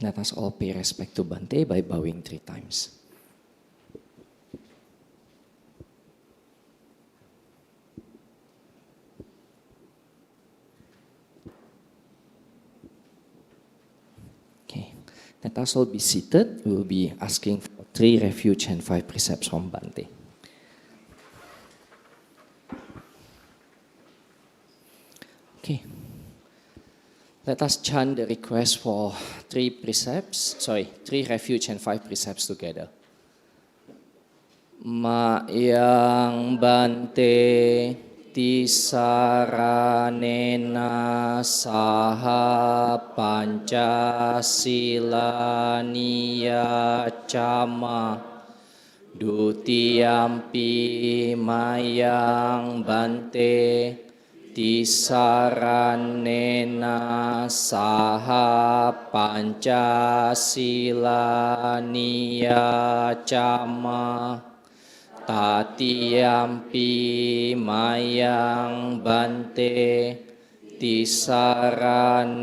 Let us all pay respect to Bhante by bowing 3 times. Okay, let us all be seated. We will be asking for 3 refuge and 5 precepts from Bhante. Okay. Let us chant the request for 3 refuge and 5 precepts together. Mayang Bhante tisaranena saha pancasila niyacama dutiyampi mayang Bhante tisaranena saha pancasila niyacama tatiyampi mayang Bhante tisaranena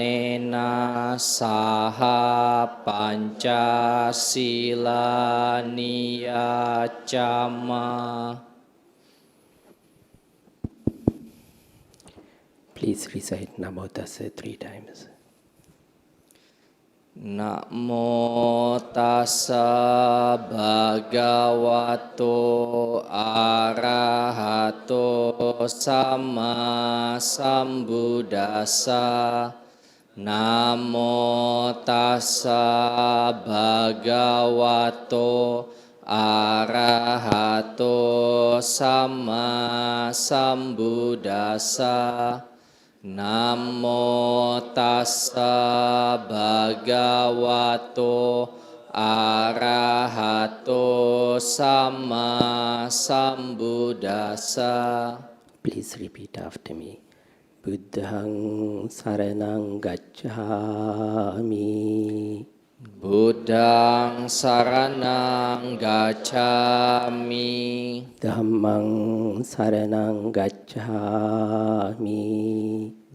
saha pancasila niyacama. Please recite Namo Tassa 3 times. Namo Tassa Bhagavato Arahato Sama Sambuddhassa. Namo Tassa Bhagavato Arahato Sama Sambuddhassa. Namo Tassa Bhagavato Arahato Sama Sambuddhassa. Please repeat after me. Buddhang Saranang Gacchami. Buddhang Saranang Gacchami. Dhammang Saranang Gacchami.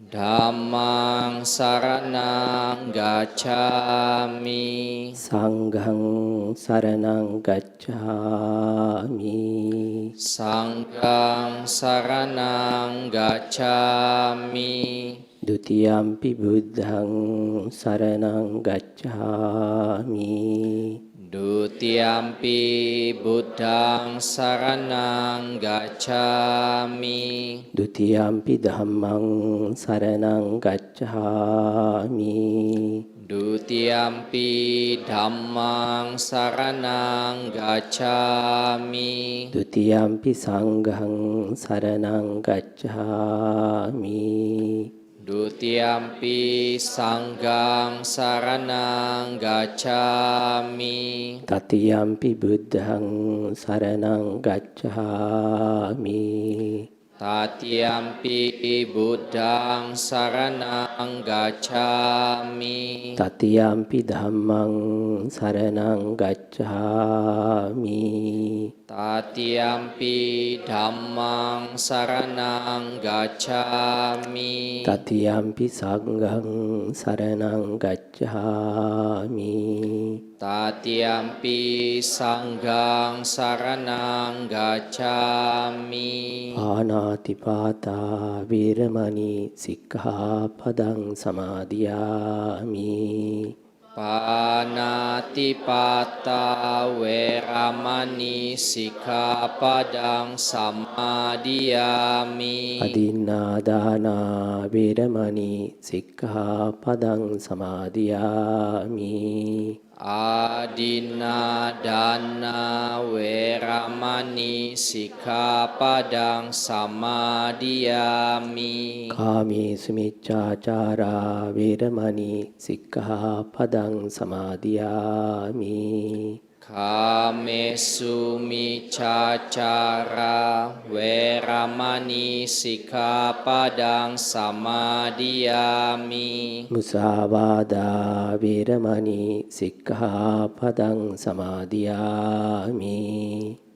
Dhammang Saranang Gacchami. Sanghang Saranang Gacchami. Sanghang Saranang Gacchami. Dutiyampi Buddhang Saranang Gacchami. Dutiyampi Buddhang Saranang Gacchami. Dutiyampi Dhammang Saranang Gacchami. Dutiyampi Dhammang Saranang Gacchami. Dutiyampi Sanghang Saranang Gacchami. Dutiyampi Sanghang Saranang Gacchami. Tatiyampi Buddhang Saranang Gacchami. Tatiyampi Buddhang Saranang Gacchami. Tatiyampi Dhammang Saranang Gacchami. Tatiyampi Dhammang Saranang Gacchami. Tatiyampi Sanghang Saranang Gacchami. Tatiyampi Sanghang Saranang Gacchami. Panatipata Viramani Sikkhapadang Samadhiyami. Panatipata Veramani Sikkhapadang Samadhiyami. Adinadana Viramani Sikkhapadang Samadhiyami. Adinadana Veramani Sikkhapadang Samadhiyami. Kami Sumiccacara Viramani Sikkhapadang Samadhiyami. Kamesu micacara Veramani Sikkhapadang Samadhiyami. Musavada Viramani Sikkhapadang Samadhiyami.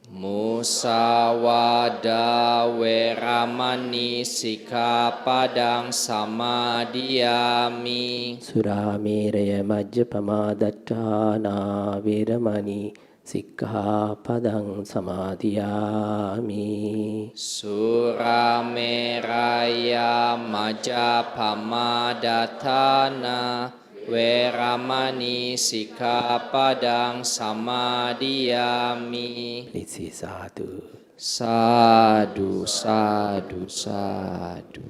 Musavada สาวาดาเวรมณีสิกขาปะดังสมาธิยามิ สุราเมรยมัจจปมาดัฏฐานาเวรมณีสิกขาปะดังสมาธิยามิ สุราเมรยามัจจปมาดัฏฐานาเวรมณีสิกขาปะดังสมาธิยามิ Please say sadhu. สาธุสาธุสาธุ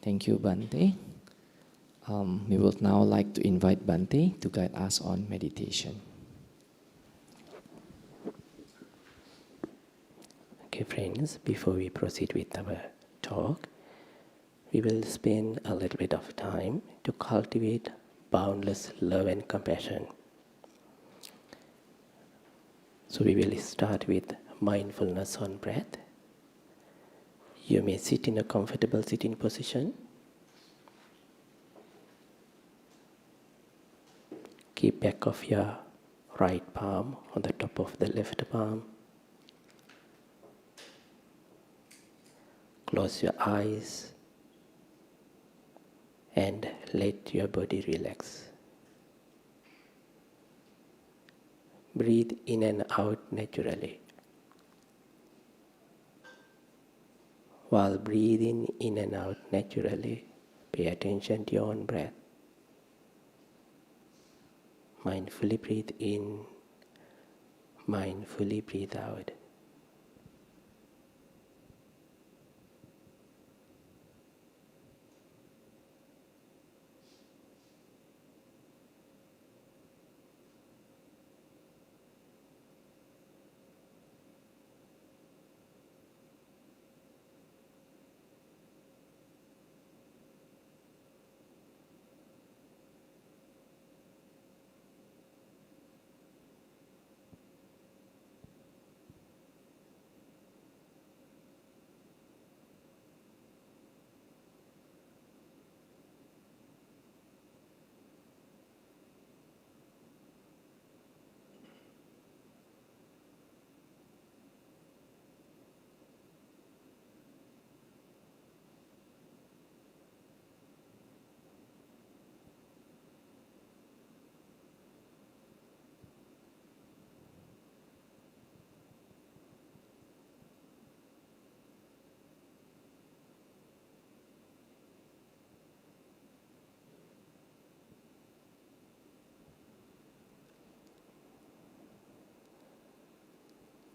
Thank you, Bhante. We would now like to invite Bhante to guide us on meditation. Okay, friends, before we proceed with our talk, we will spend a little bit of time to cultivate boundless love and compassion. So we will start with mindfulness on breath. You may sit in a comfortable sitting position. Keep back of your right palm on the top of the left palm. Close your eyes and let your body relax. Breathe in and out naturally. While breathing in and out naturally, pay attention to your own breath. Mindfully breathe in, mindfully breathe out.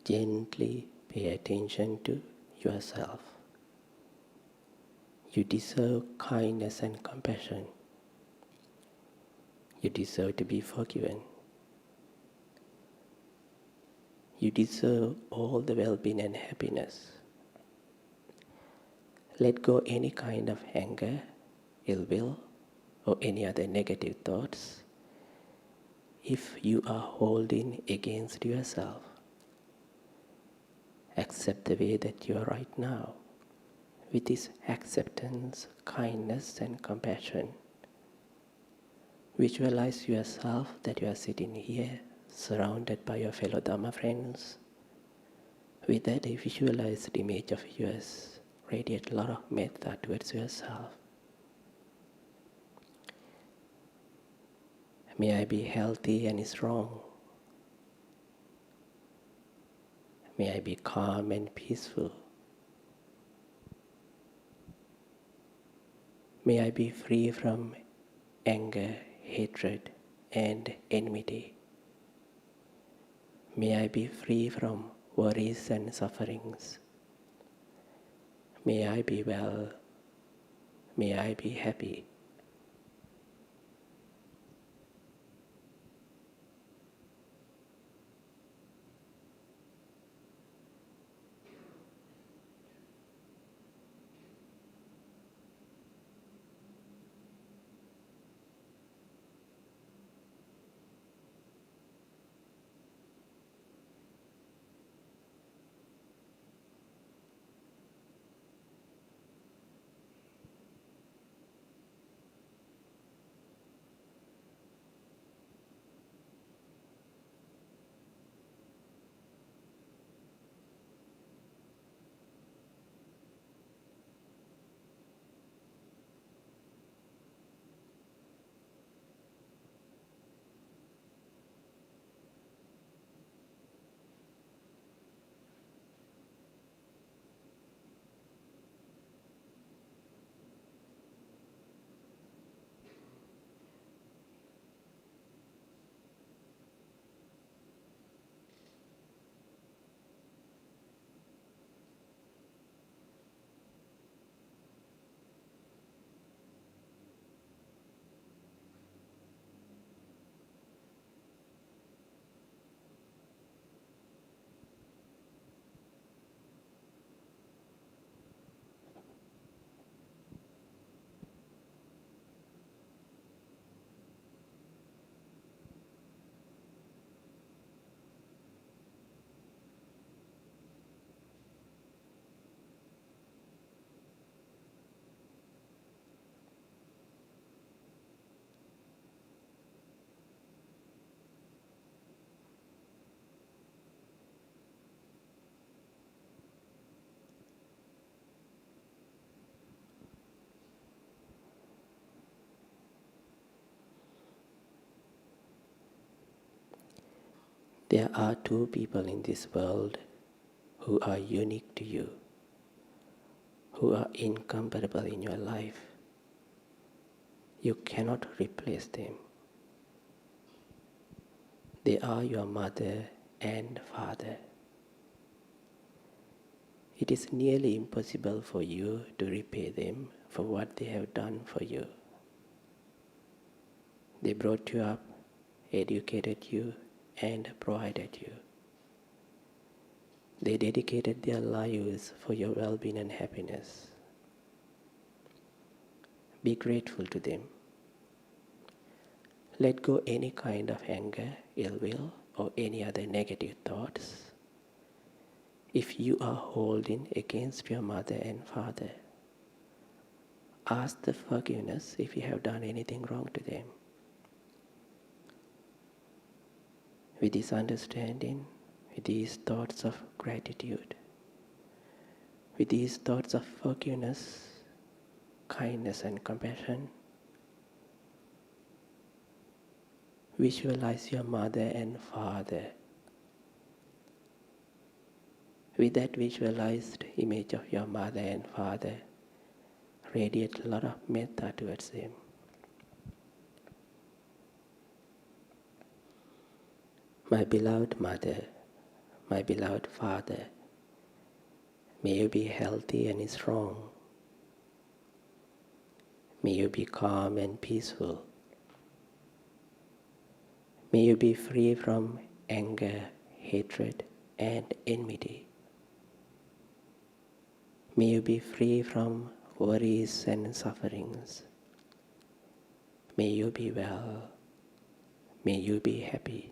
Gently pay attention to yourself. You deserve kindness and compassion. You deserve to be forgiven. You deserve all the well-being and happiness. Let go any kind of anger, ill will, or any other negative thoughts if you are holding against yourself. Accept the way that you are right now. With this acceptance, kindness, and compassion, visualize yourself that you are sitting here, surrounded by your fellow Dhamma friends. With that, a visualized image of yours, radiate a lot of metta towards yourself. May I be healthy and strong. May I be calm and peaceful. May I be free from anger, hatred, and enmity. May I be free from worries and sufferings. May I be well. May I be happy. There are two people in this world who are unique to you, who are incomparable in your life. You cannot replace them. They are your mother and father. It is nearly impossible for you to repay them for what they have done for you. They brought you up, educated you, and provided you. They dedicated their lives for your well-being and happiness. Be grateful to them. Let go any kind of anger, ill will, or any other negative thoughts. If you are holding against your mother and father, ask the forgiveness if you have done anything wrong to them. With this understanding, with these thoughts of gratitude, with these thoughts of forgiveness, kindness and compassion, visualize your mother and father. With that visualized image of your mother and father, radiate a lot of metta towards them. My beloved mother, my beloved father, may you be healthy and strong. May you be calm and peaceful. May you be free from anger, hatred, and enmity. May you be free from worries and sufferings. May you be well. May you be happy.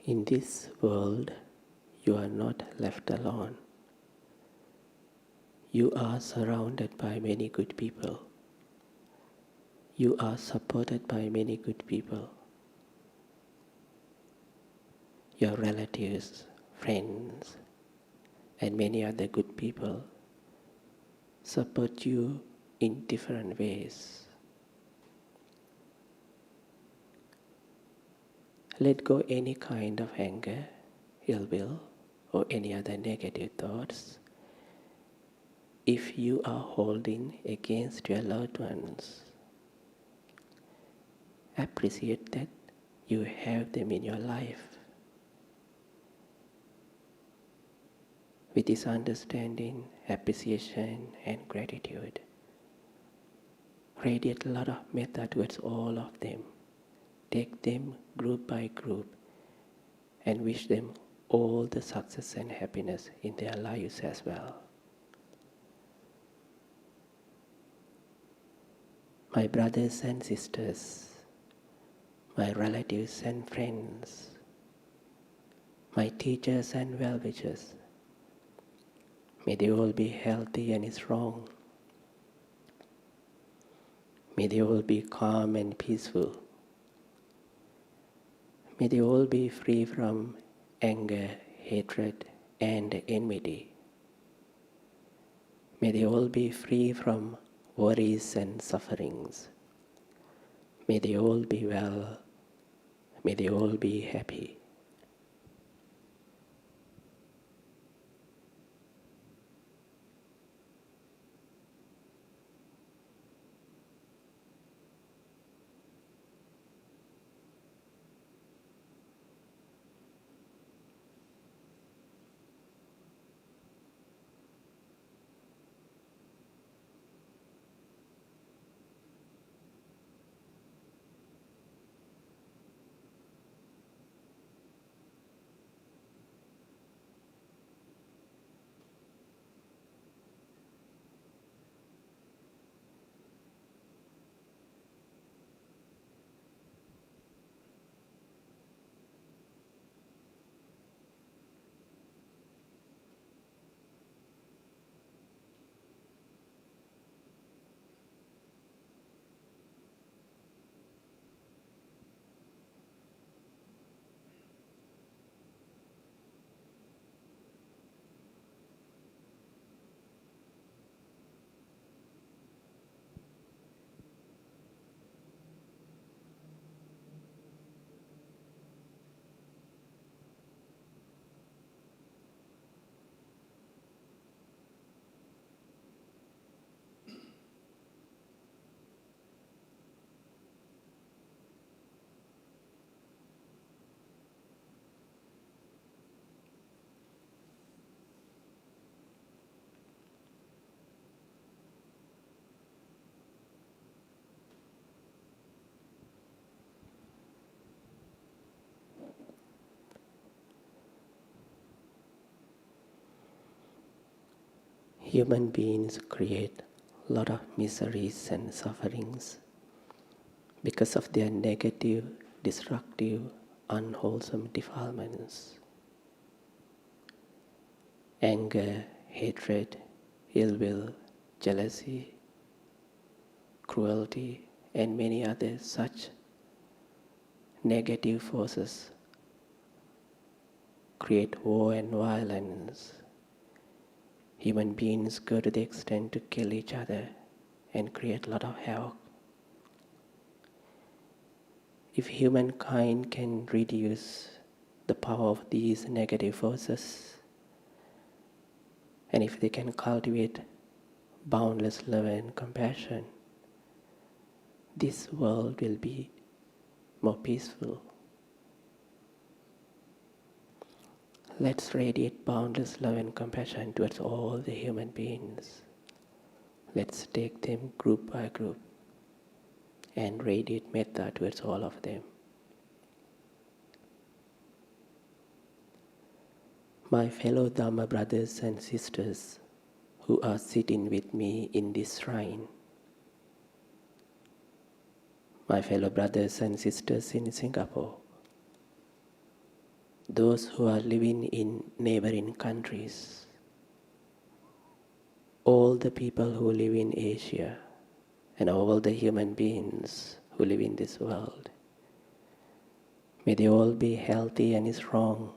In this world, you are not left alone. You are surrounded by many good people. You are supported by many good people. Your relatives, friends, and many other good people support you in different ways. Let go any kind of anger, ill will, or any other negative thoughts if you are holding against your loved ones. Appreciate that you have them in your life. With this understanding, appreciation, and gratitude, radiate a lot of metta towards all of them. Take them group by group and wish them all the success and happiness in their lives as well. My brothers and sisters, my relatives and friends, my teachers and well-wishers, may they all be healthy and strong. May they all be calm and peaceful. May they all be free from anger, hatred, and enmity. May they all be free from worries and sufferings. May they all be well. May they all be happy. Human beings create a lot of miseries and sufferings because of their negative, destructive, unwholesome defilements. Anger, hatred, ill will, jealousy, cruelty, and many other such negative forces create war and violence. Human beings go to the extent to kill each other and create a lot of havoc. If humankind can reduce the power of these negative forces, and if they can cultivate boundless love and compassion, this world will be more peaceful. Let's radiate boundless love and compassion towards all the human beings. Let's take them group by group and radiate metta towards all of them. My fellow Dhamma brothers and sisters who are sitting with me in this shrine, my fellow brothers and sisters in Singapore, those who are living in neighboring countries, all the people who live in Asia, and all the human beings who live in this world, may they all be healthy and strong.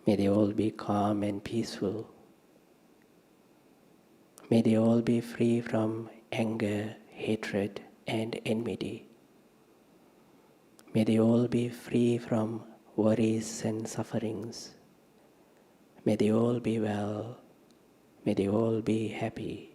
May they all be calm and peaceful. May they all be free from anger, hatred, and enmity. May they all be free from worries and sufferings. May they all be well. May they all be happy.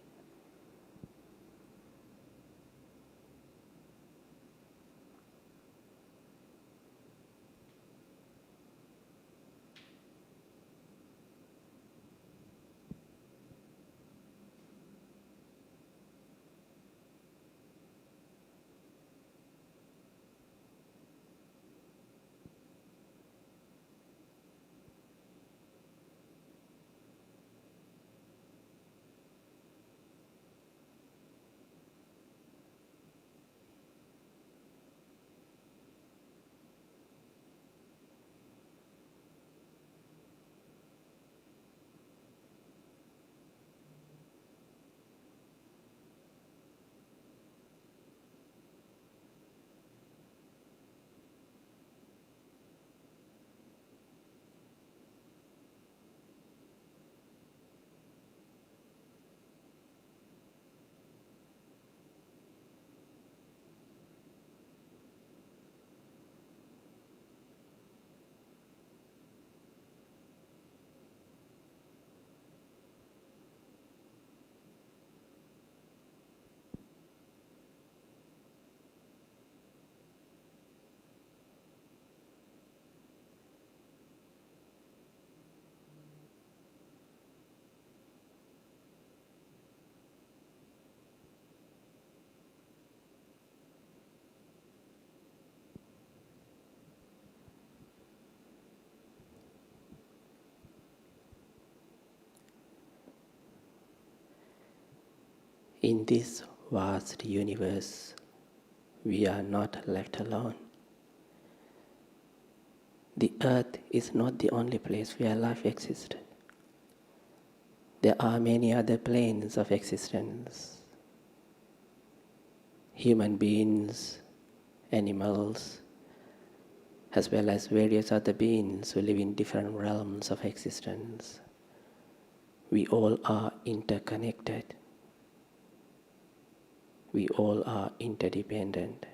In this vast universe, we are not left alone. The earth is not the only place where life exists. There are many other planes of existence. Human beings, animals, as well as various other beings who live in different realms of existence. We all are interconnected. We all are interdependent.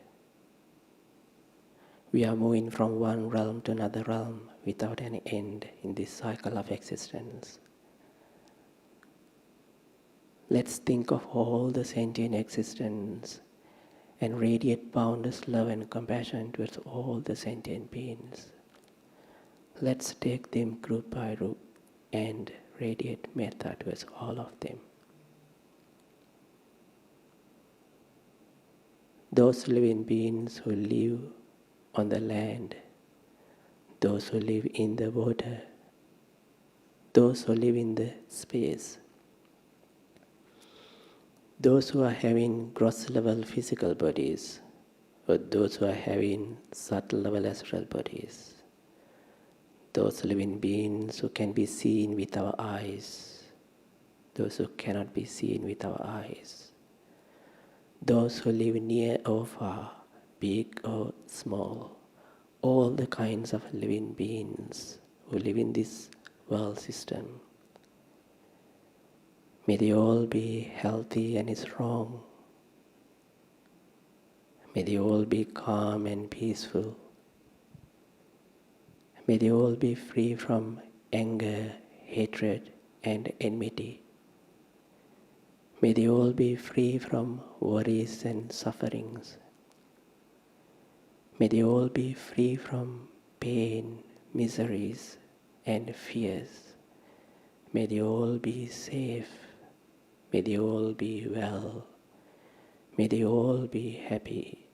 We are moving from one realm to another realm without any end in this cycle of existence. Let's think of all the sentient existence and radiate boundless love and compassion towards all the sentient beings. Let's take them group by group and radiate metta towards all of them. Those living beings who live on the land, those who live in the water, those who live in the space, those who are having gross level physical bodies, or those who are having subtle level astral bodies, those living beings who can be seen with our eyes, those who cannot be seen with our eyes, those who live near or far, big or small, all the kinds of living beings who live in this world system. May they all be healthy and strong. May they all be calm and peaceful. May they all be free from anger, hatred, and enmity. May they all be free from worries and sufferings. May they all be free from pain, miseries, and fears. May they all be safe. May they all be well. May they all be happy.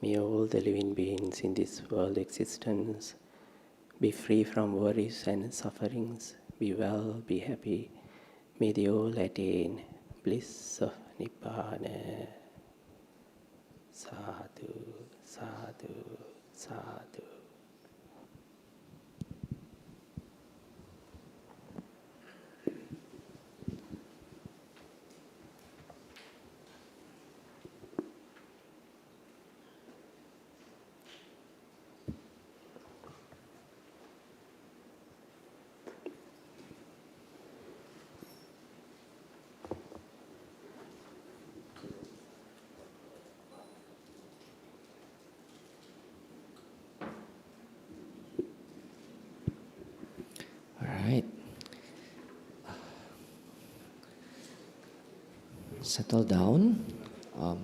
May all the living beings in this world existence be free from worries and sufferings, be well, be happy. May they all attain bliss of Nibbana. Sadhu, sadhu, sadhu. right. Settle down. Oh.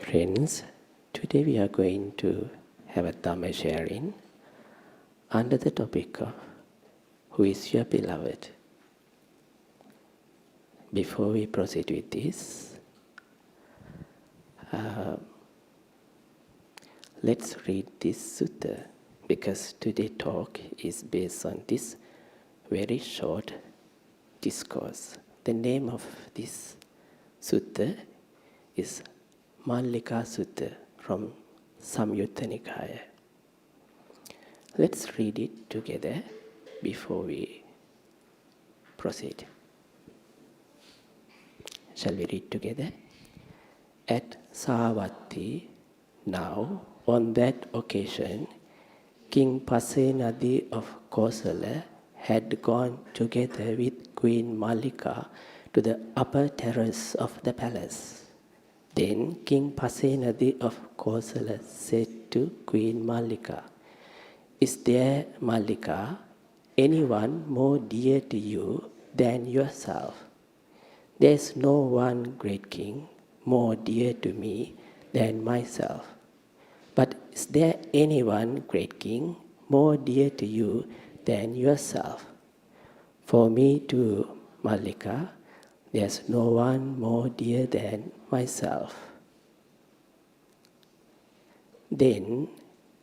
Friends, today we are going to have a Dhamma sharing under the topic of who is your beloved. Before we proceed with this, let's read this sutta, because today's talk is based on this very short discourse. The name of this sutta is Mallika Sutta from Samyutta Nikaya. Let's read it together before we proceed. Shall we read together? At Savatthi, now, on that occasion, King Pasenadi of Kosala had gone together with Queen Mallika to the upper terrace of the palace. Then King Pasenadi of Kosala said to Queen Mallika, "Is there, Mallika, anyone more dear to you than yourself? There is no one great king more dear to me than myself. But is there anyone great king more dear to you than yourself? For me too, Mallika, there's no one more dear than myself." Then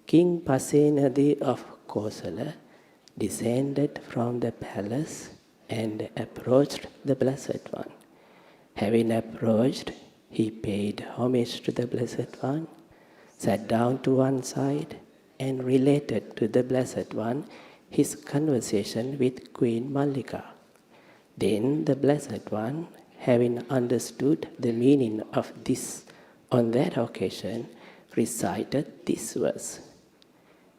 King Pasenadi of Kosala descended from the palace and approached the Blessed One. Having approached, he paid homage to the Blessed One, sat down to one side, and related to the Blessed One his conversation with Queen Mallika. Then the Blessed One, having understood the meaning of this on that occasion, recited this verse: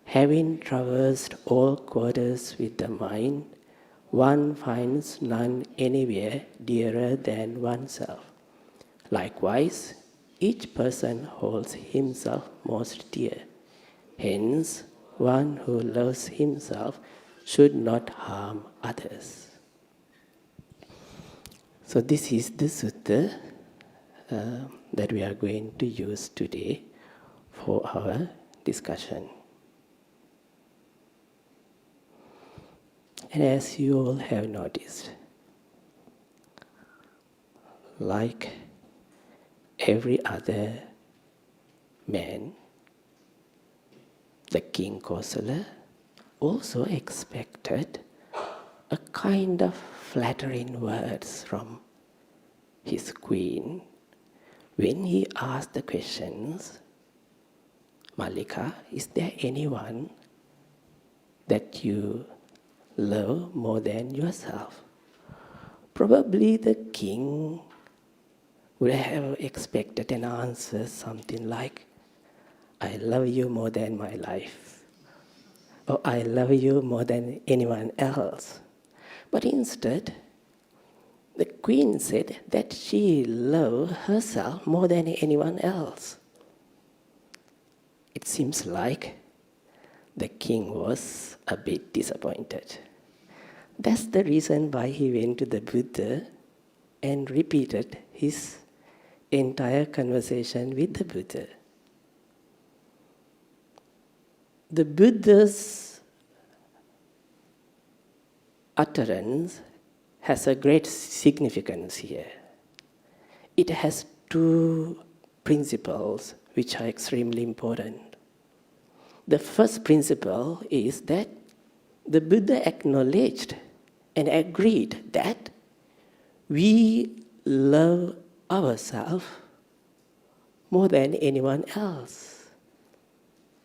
"Having traversed all quarters with the mind, one finds none anywhere dearer than oneself. Likewise, each person holds himself most dear. Hence, one who loves himself should not harm others." So this is the sutta that we are going to use today for our discussion. And as you all have noticed, like every other man, the King Kosala also expected a kind of flattering words from his queen when he asked the questions, "Mallika, is there anyone that you love more than yourself?" Probably the king would have expected an answer something like, "I love you more than my life," or "I love you more than anyone else." But instead, the queen said that she loved herself more than anyone else. It seems like the king was a bit disappointed. That's the reason why he went to the Buddha and repeated his entire conversation with the Buddha. The Buddha's utterance has a great significance here. It has two principles which are extremely important. The first principle is that the Buddha acknowledged and agreed that we love ourselves more than anyone else.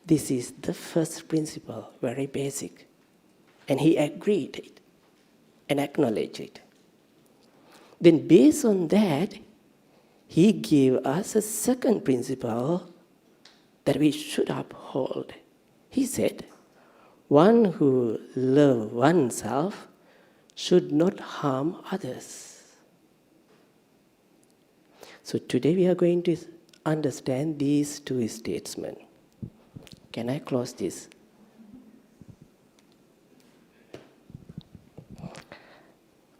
This is the first principle, very basic. And he agreed it and acknowledged it. Then based on that, he gave us a second principle that we should uphold. He said, one who loves oneself should not harm others. So today we are going to understand these two statements. Can I close this?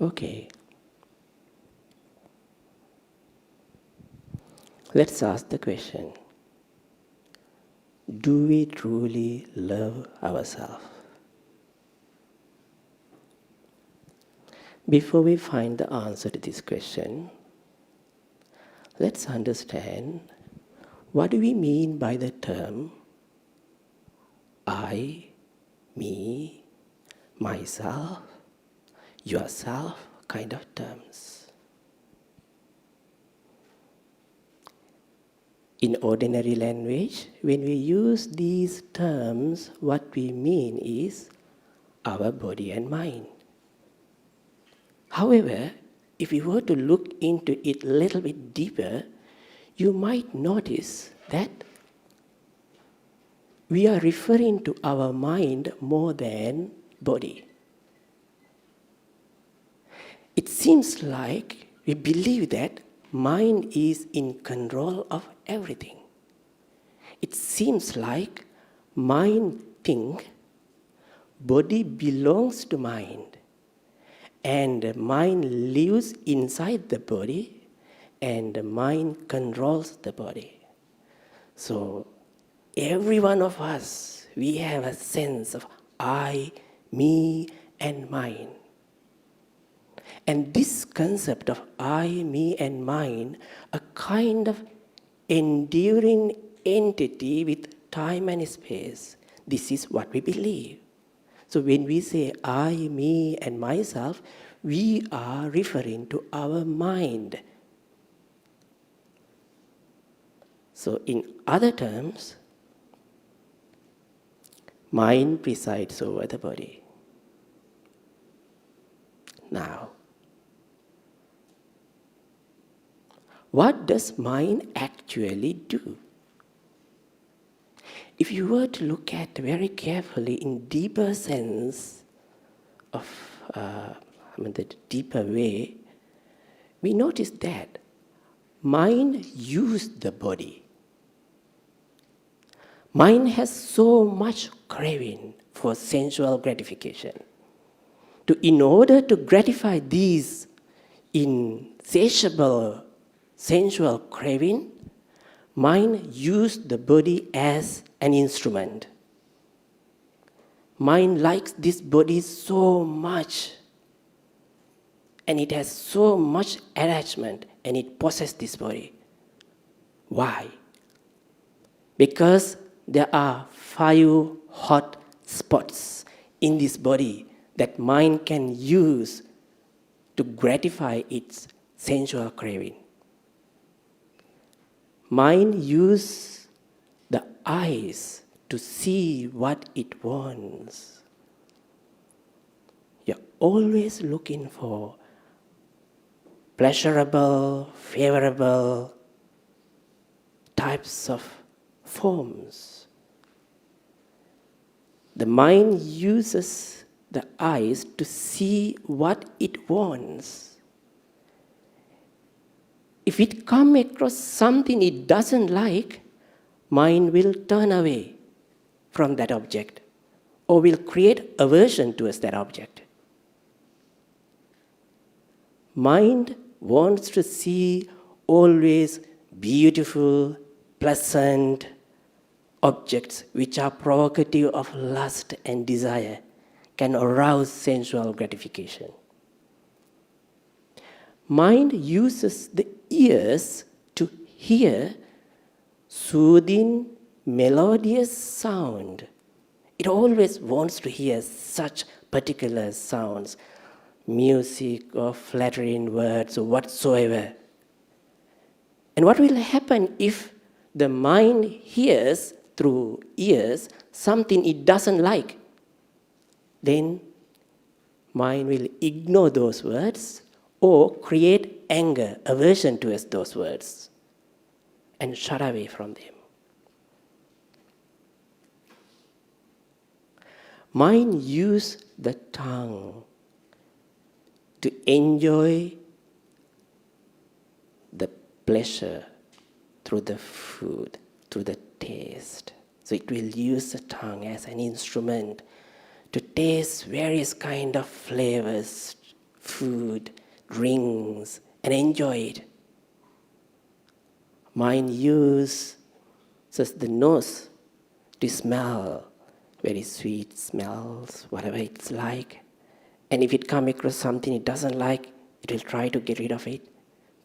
Okay. Let's ask the question. Do we truly love ourselves? Before we find the answer to this question, let's understand what do we mean by the term I, me, myself, yourself kind of terms. In ordinary language, when we use these terms, what we mean is our body and mind. However, if you were to look into it a little bit deeper, you might notice that we are referring to our mind more than body. It seems like we believe that mind is in control of everything. It seems like mind thinks body belongs to mind, and mind lives inside the body, and mind controls the body. So every one of us, we have a sense of I, me, and mine. And this concept of I, me, and mine, a kind of enduring entity with time and space, this is what we believe. So when we say I, me, and myself, we are referring to our mind. So in other terms, mind presides over the body. Now, what does mind actually do? If you were to look at very carefully in deeper sense of, the deeper way, we notice that mind uses the body. Mind has so much craving for sensual gratification. In order to gratify these insatiable sensual craving, mind uses the body as an instrument. Mind likes this body so much, and it has so much attachment, and it possesses this body. Why? Because there are 5 hot spots in this body that mind can use to gratify its sensual craving. Mind uses the eyes to see what it wants. You're always looking for pleasurable, favorable types of forms. The mind uses the eyes to see what it wants. If it comes across something it doesn't like, mind will turn away from that object or will create aversion towards that object. Mind wants to see always beautiful, pleasant objects which are provocative of lust and desire, can arouse sensual gratification. Mind uses the ears to hear soothing, melodious sound. It always wants to hear such particular sounds, music or flattering words or whatsoever. And what will happen if the mind hears through ears something it doesn't like? Then mind will ignore those words or create anger, aversion towards those words and shut away from them. Mind uses the tongue to enjoy the pleasure through the food, through the taste. So it will use the tongue as an instrument to taste various kind of flavors, food, drinks, and enjoy it. Mind uses the nose to smell very sweet smells, whatever it's like. And if it comes across something it doesn't like, it will try to get rid of it,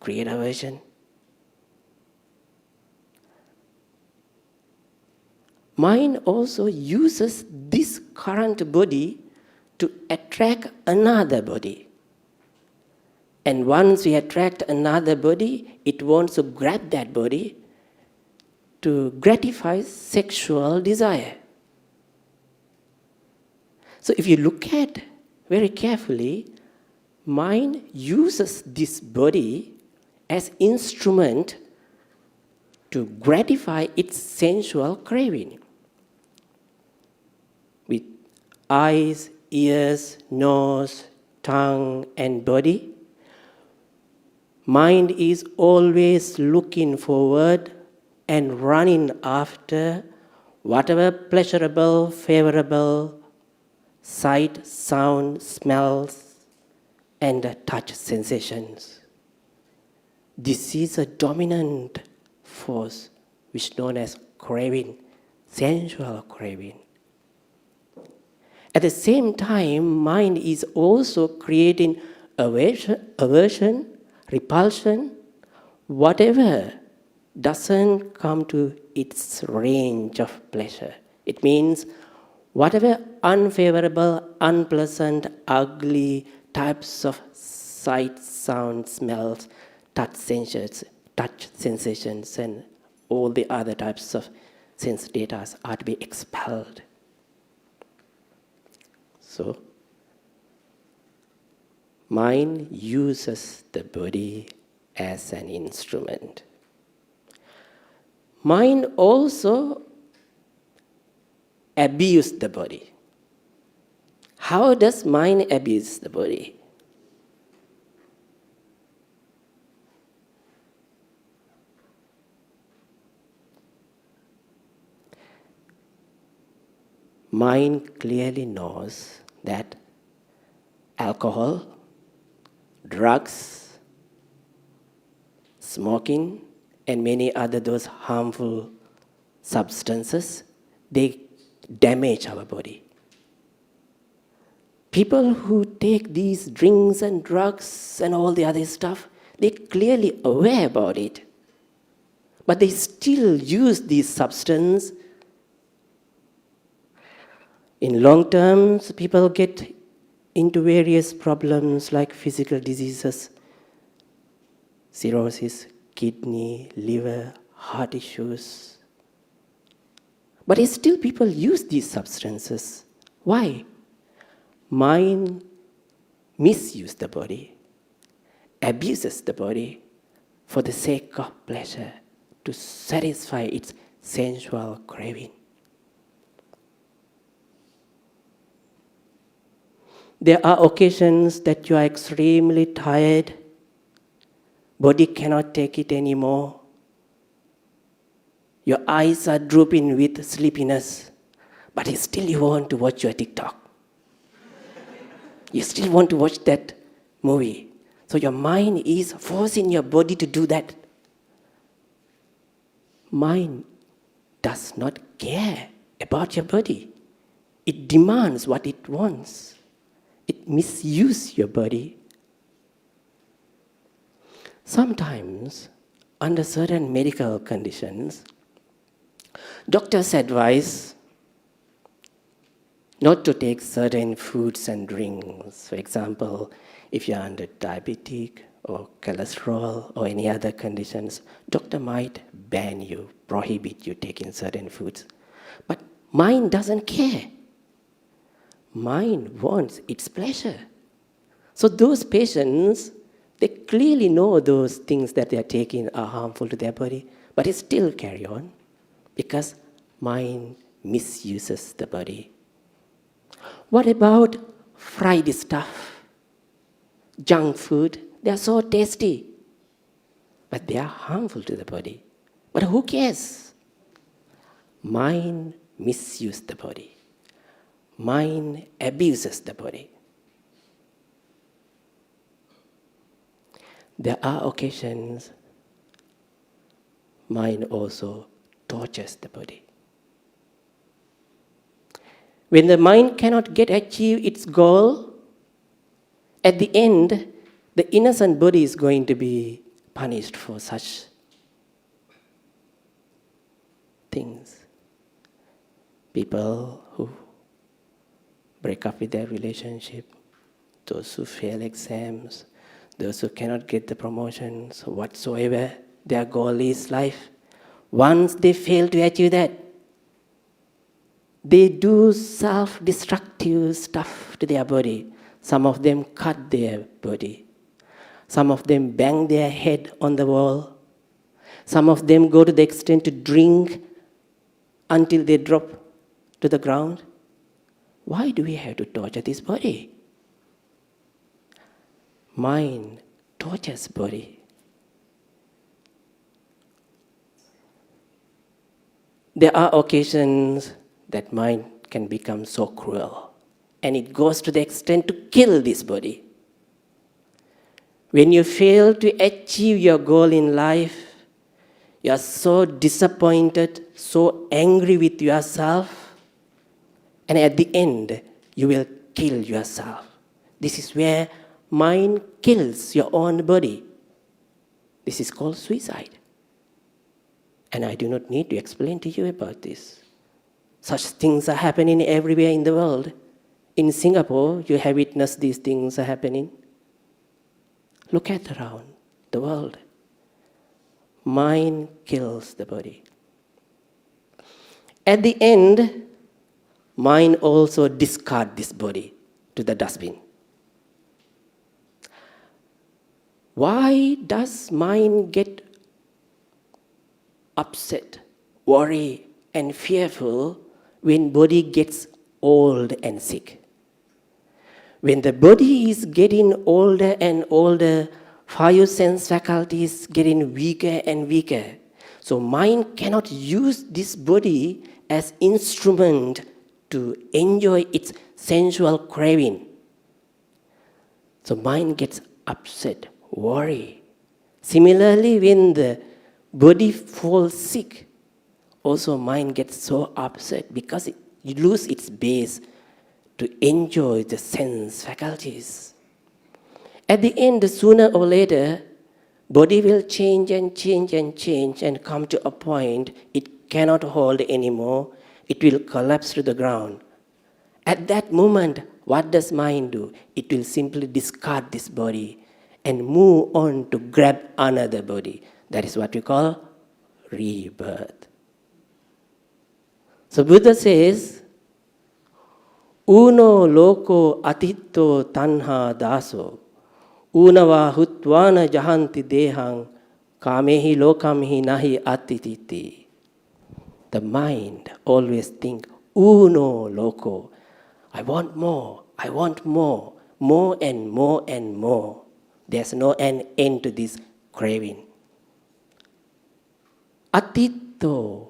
create aversion. Mind also uses this current body to attract another body. And once we attract another body, it wants to grab that body to gratify sexual desire. So if you look at very carefully, mind uses this body as instrument to gratify its sensual craving. With eyes, ears, nose, tongue, and body, mind is always looking forward and running after whatever pleasurable, favorable sight, sound, smells, and touch sensations. This is a dominant force which is known as craving, sensual craving. At the same time, mind is also creating aversion, repulsion, whatever doesn't come to its range of pleasure. It means whatever unfavorable, unpleasant, ugly types of sight, sound, smells, touch sensations, and all the other types of sense data are to be expelled. So, mind uses the body as an instrument. Mind also abuse the body. How does mind abuse the body? Mind clearly knows that alcohol, drugs, smoking, and many other those harmful substances, they damage our body. People who take these drinks and drugs and all the other stuff, they're clearly aware about it. But they still use these substances. In long term, people get into various problems like physical diseases, cirrhosis, kidney, liver, heart issues. But still people use these substances. Why? Mind misuses the body, abuses the body for the sake of pleasure, to satisfy its sensual craving. There are occasions that you are extremely tired, body cannot take it anymore. Your eyes are drooping with sleepiness, but still you want to watch your TikTok. You still want to watch that movie. So your mind is forcing your body to do that. Mind does not care about your body. It demands what it wants. It misuses your body. Sometimes, under certain medical conditions, doctors advise not to take certain foods and drinks. For example, if you're under diabetic or cholesterol or any other conditions, doctor might ban you, prohibit you taking certain foods. But mind doesn't care. Mind wants its pleasure. So those patients, they clearly know those things that they are taking are harmful to their body, but it still carry on because mind misuses the body. What about fried stuff? Junk food, they are so tasty, but they are harmful to the body. But who cares? Mind misuses the body. Mind abuses the body. There are occasions mind also tortures the body. When the mind cannot achieve its goal, at the end, the innocent body is going to be punished for such things. People who break up with their relationship, those who fail exams, those who cannot get the promotions whatsoever, their goal is life. Once they fail to achieve that, they do self-destructive stuff to their body. Some of them cut their body. Some of them bang their head on the wall. Some of them go to the extent to drink until they drop to the ground. Why do we have to torture this body? Mind tortures body. There are occasions that mind can become so cruel, and it goes to the extent to kill this body. When you fail to achieve your goal in life, you are so disappointed, so angry with yourself, and at the end, you will kill yourself. This is where mind kills your own body. This is called suicide. And I do not need to explain to you about this. Such things are happening everywhere in the world. In Singapore, you have witnessed these things are happening. Look at around the world. Mind kills the body. At the end, mind also discards this body to the dustbin. Why does mind get upset, worried, and fearful when body gets old and sick? When the body is getting older and older, five sense faculties getting weaker and weaker. So mind cannot use this body as instrument to enjoy its sensual craving. So mind gets upset, worry. Similarly, when the body falls sick, also mind gets so upset because it loses its base to enjoy the sense faculties. At the end, sooner or later, body will change and change and change and come to a point it cannot hold anymore. It will collapse to the ground. At that moment, what does mind do? It will simply discard this body and move on to grab another body. That is what we call rebirth. So Buddha says, Uno loko atitto tanha daso, unava hutvana jahanti dehang, kamehi lokamhi nahi atititi. The mind always think, uno loko, I want more and more and more. There's no end to this craving. Atitto,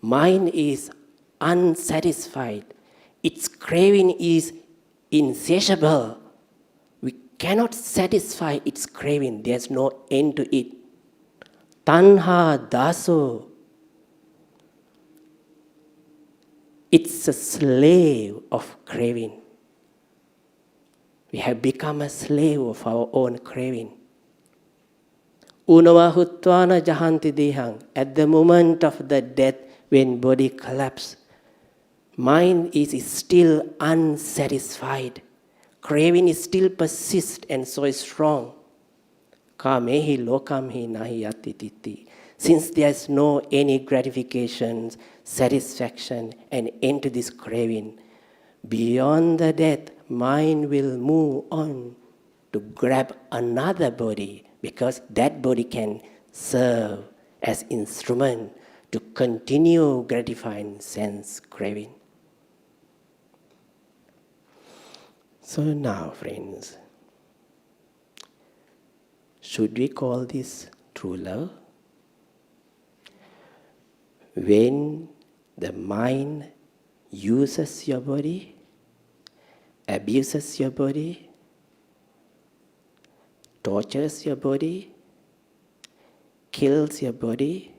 mind is unsatisfied. Its craving is insatiable. We cannot satisfy its craving. There's no end to it. Tanha daso. It's a slave of craving. We have become a slave of our own craving. Unava huttvana jahanti dehang. At the moment of the death, when body collapses, mind is still unsatisfied. Craving is still persist and so strong. Kamehi lokamhi nahi yatititi. Since there is no any gratifications, satisfaction, and end to this craving, beyond the death, mind will move on to grab another body, because that body can serve as instrument to continue gratifying sense craving. So now, friends, should we call this true love? When the mind uses your body, abuses your body, tortures your body, kills your body,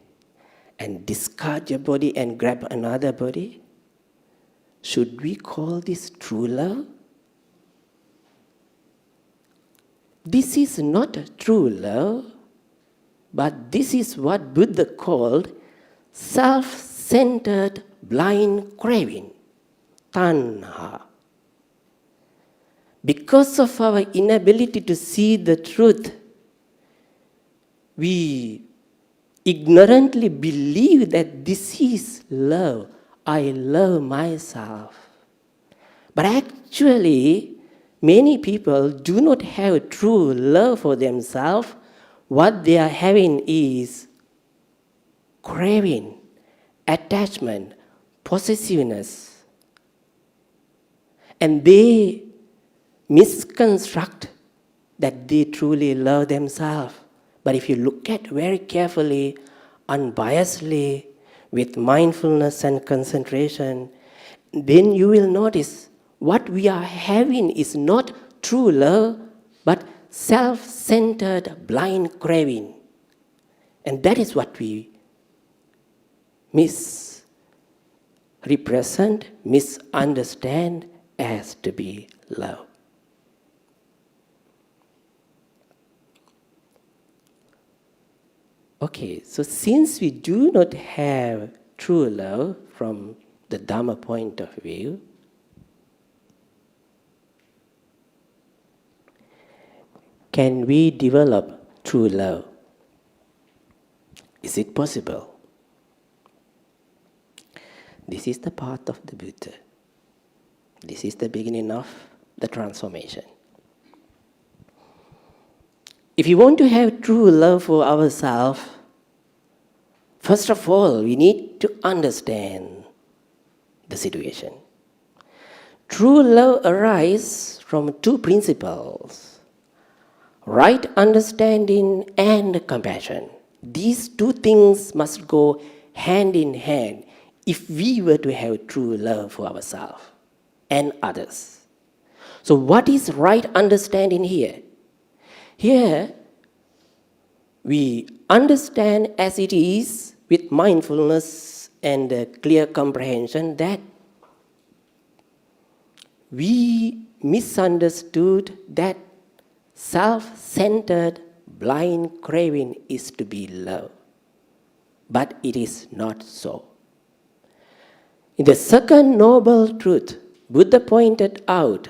and discards your body and grab another body, should we call this true love? This is not true love, but this is what Buddha called self-centered blind craving, tanha. Because of our inability to see the truth, we ignorantly believe that this is love. I love myself. But actually, many people do not have true love for themselves. What they are having is craving, attachment, possessiveness. And they misconstruct that they truly love themselves. But if you look at very carefully, unbiasedly, with mindfulness and concentration, then you will notice what we are having is not true love, but self-centered blind craving. And that is what we misrepresent, misunderstand as to be love. Okay, so since we do not have true love from the Dhamma point of view, can we develop true love? Is it possible? This is the path of the Buddha. This is the beginning of the transformation. If you want to have true love for ourselves, first of all, we need to understand the situation. True love arises from two principles: right understanding and compassion. These two things must go hand in hand if we were to have true love for ourselves and others. So what is right understanding here? Here, we understand as it is with mindfulness and clear comprehension that we misunderstood that self-centered blind craving is to be love. But it is not so. In the second noble truth, Buddha pointed out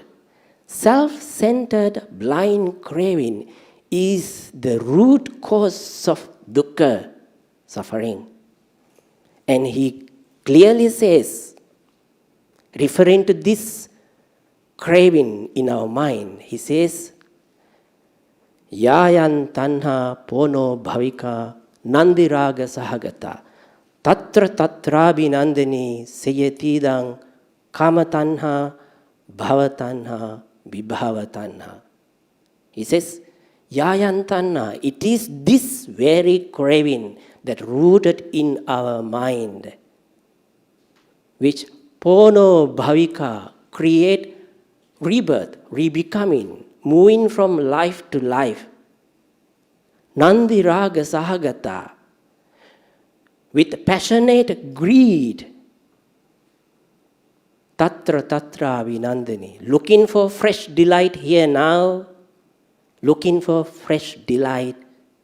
self-centered blind craving is the root cause of dukkha, suffering. And he clearly says, referring to this craving in our mind, he says, Yayan tanha pono bhavika nandiraga sahagata tatra tatrabi nandini seyetidang kama tanha bhava tanha vibhava tanha. He says, Yayan tanha, it is this very craving that rooted in our mind, which pono bhavika create rebirth, rebecoming, moving from life to life. Nandiraga sahagata, with passionate greed, Tatra tatra vinandani. Looking for fresh delight here now. Looking for fresh delight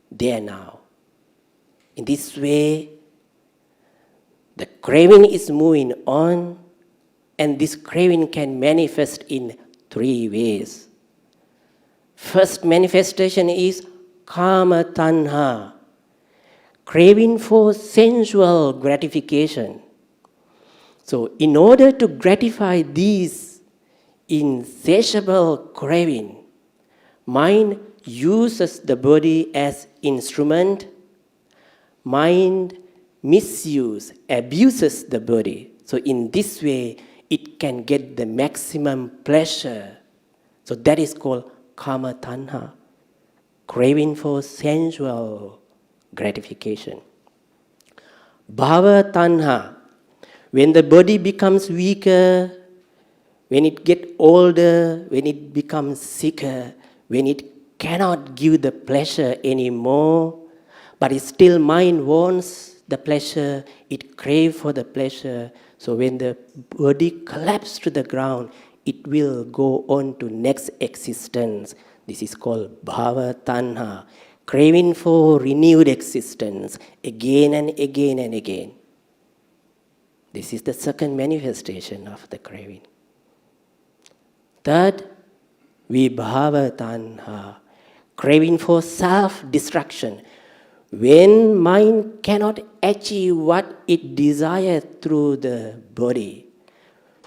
there now. In this way, the craving is moving on, and this craving can manifest in 3 ways. First manifestation is kama tanha, craving for sensual gratification. So in order to gratify these insatiable craving, mind uses the body as instrument. Mind abuses the body. So in this way, it can get the maximum pleasure. So that is called kama tanha, craving for sensual gratification. Bhava tanha, when the body becomes weaker, when it gets older, when it becomes sicker, when it cannot give the pleasure anymore, but it still mind wants the pleasure, it craves for the pleasure. So when the body collapses to the ground, it will go on to next existence. This is called bhava tanha, craving for renewed existence again and again and again. This is the second manifestation of the craving. Third, vibhava tanha, craving for self-destruction. When mind cannot achieve what it desires through the body,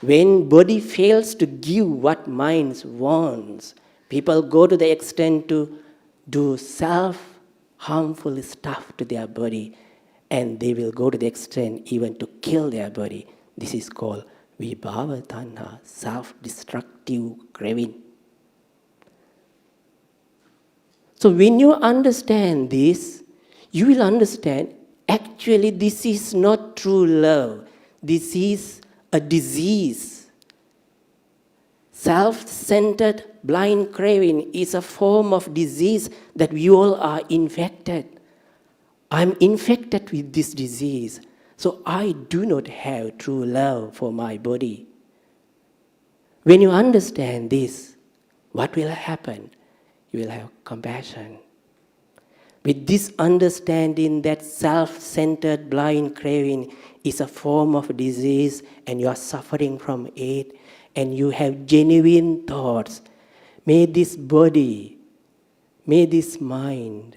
when body fails to give what mind wants, people go to the extent to do self-harmful stuff to their body, and they will go to the extent even to kill their body. This is called vibhava tanha, self-destructive craving. So when you understand this, you will understand actually this is not true love. This is a disease. Self-centered blind craving is a form of disease that we all are infected. I'm infected with this disease, so I do not have true love for my body. When you understand this, what will happen? You will have compassion. With this understanding that self-centered blind craving is a form of disease and you are suffering from it, and you have genuine thoughts, may this body, may this mind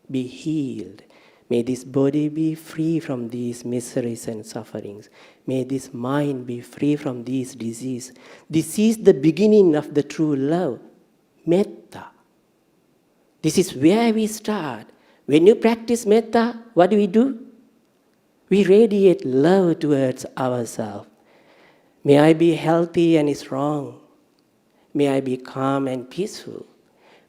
be healed. May this body be free from these miseries and sufferings. May this mind be free from these diseases. This is the beginning of the true love, metta. This is where we start. When you practice metta, what do? We radiate love towards ourselves. May I be healthy and strong. May I be calm and peaceful.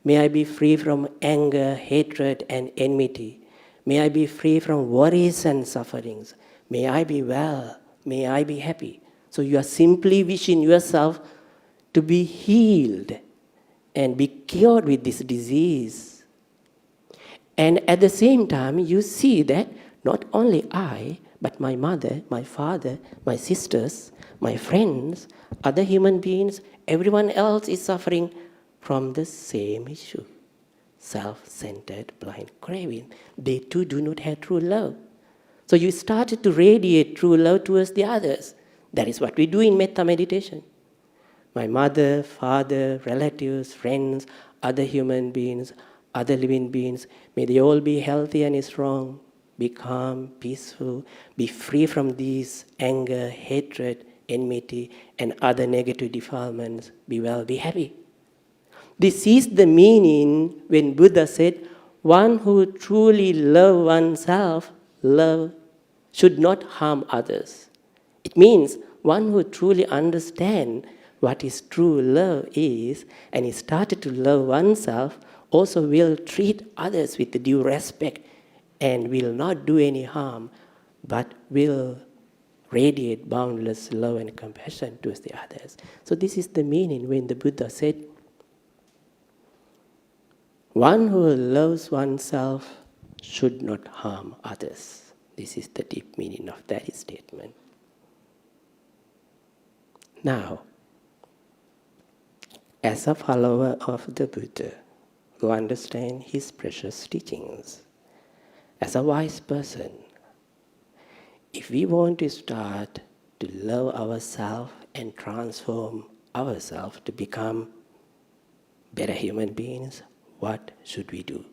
May I be free from anger, hatred, and enmity. May I be free from worries and sufferings. May I be well. May I be happy. So you are simply wishing yourself to be healed and be cured with this disease. And at the same time, you see that not only I, but my mother, my father, my sisters, my friends, other human beings, everyone else is suffering from the same issue. Self-centered blind craving. They too do not have true love. So you started to radiate true love towards the others. That is what we do in metta meditation. My mother, father, relatives, friends, other human beings, other living beings, may they all be healthy and strong, be calm, peaceful, be free from these anger, hatred, enmity, and other negative defilements. Be well, be happy. This is the meaning when Buddha said, one who truly loves oneself, should not harm others. It means one who truly understands what is true love is, and he started to love oneself, also will treat others with due respect and will not do any harm, but will radiate boundless love and compassion towards the others. So this is the meaning when the Buddha said, one who loves oneself should not harm others. This is the deep meaning of that statement. Now, as a follower of the Buddha, who understands his precious teachings, as a wise person, if we want to start to love ourselves and transform ourselves to become better human beings, what should we do?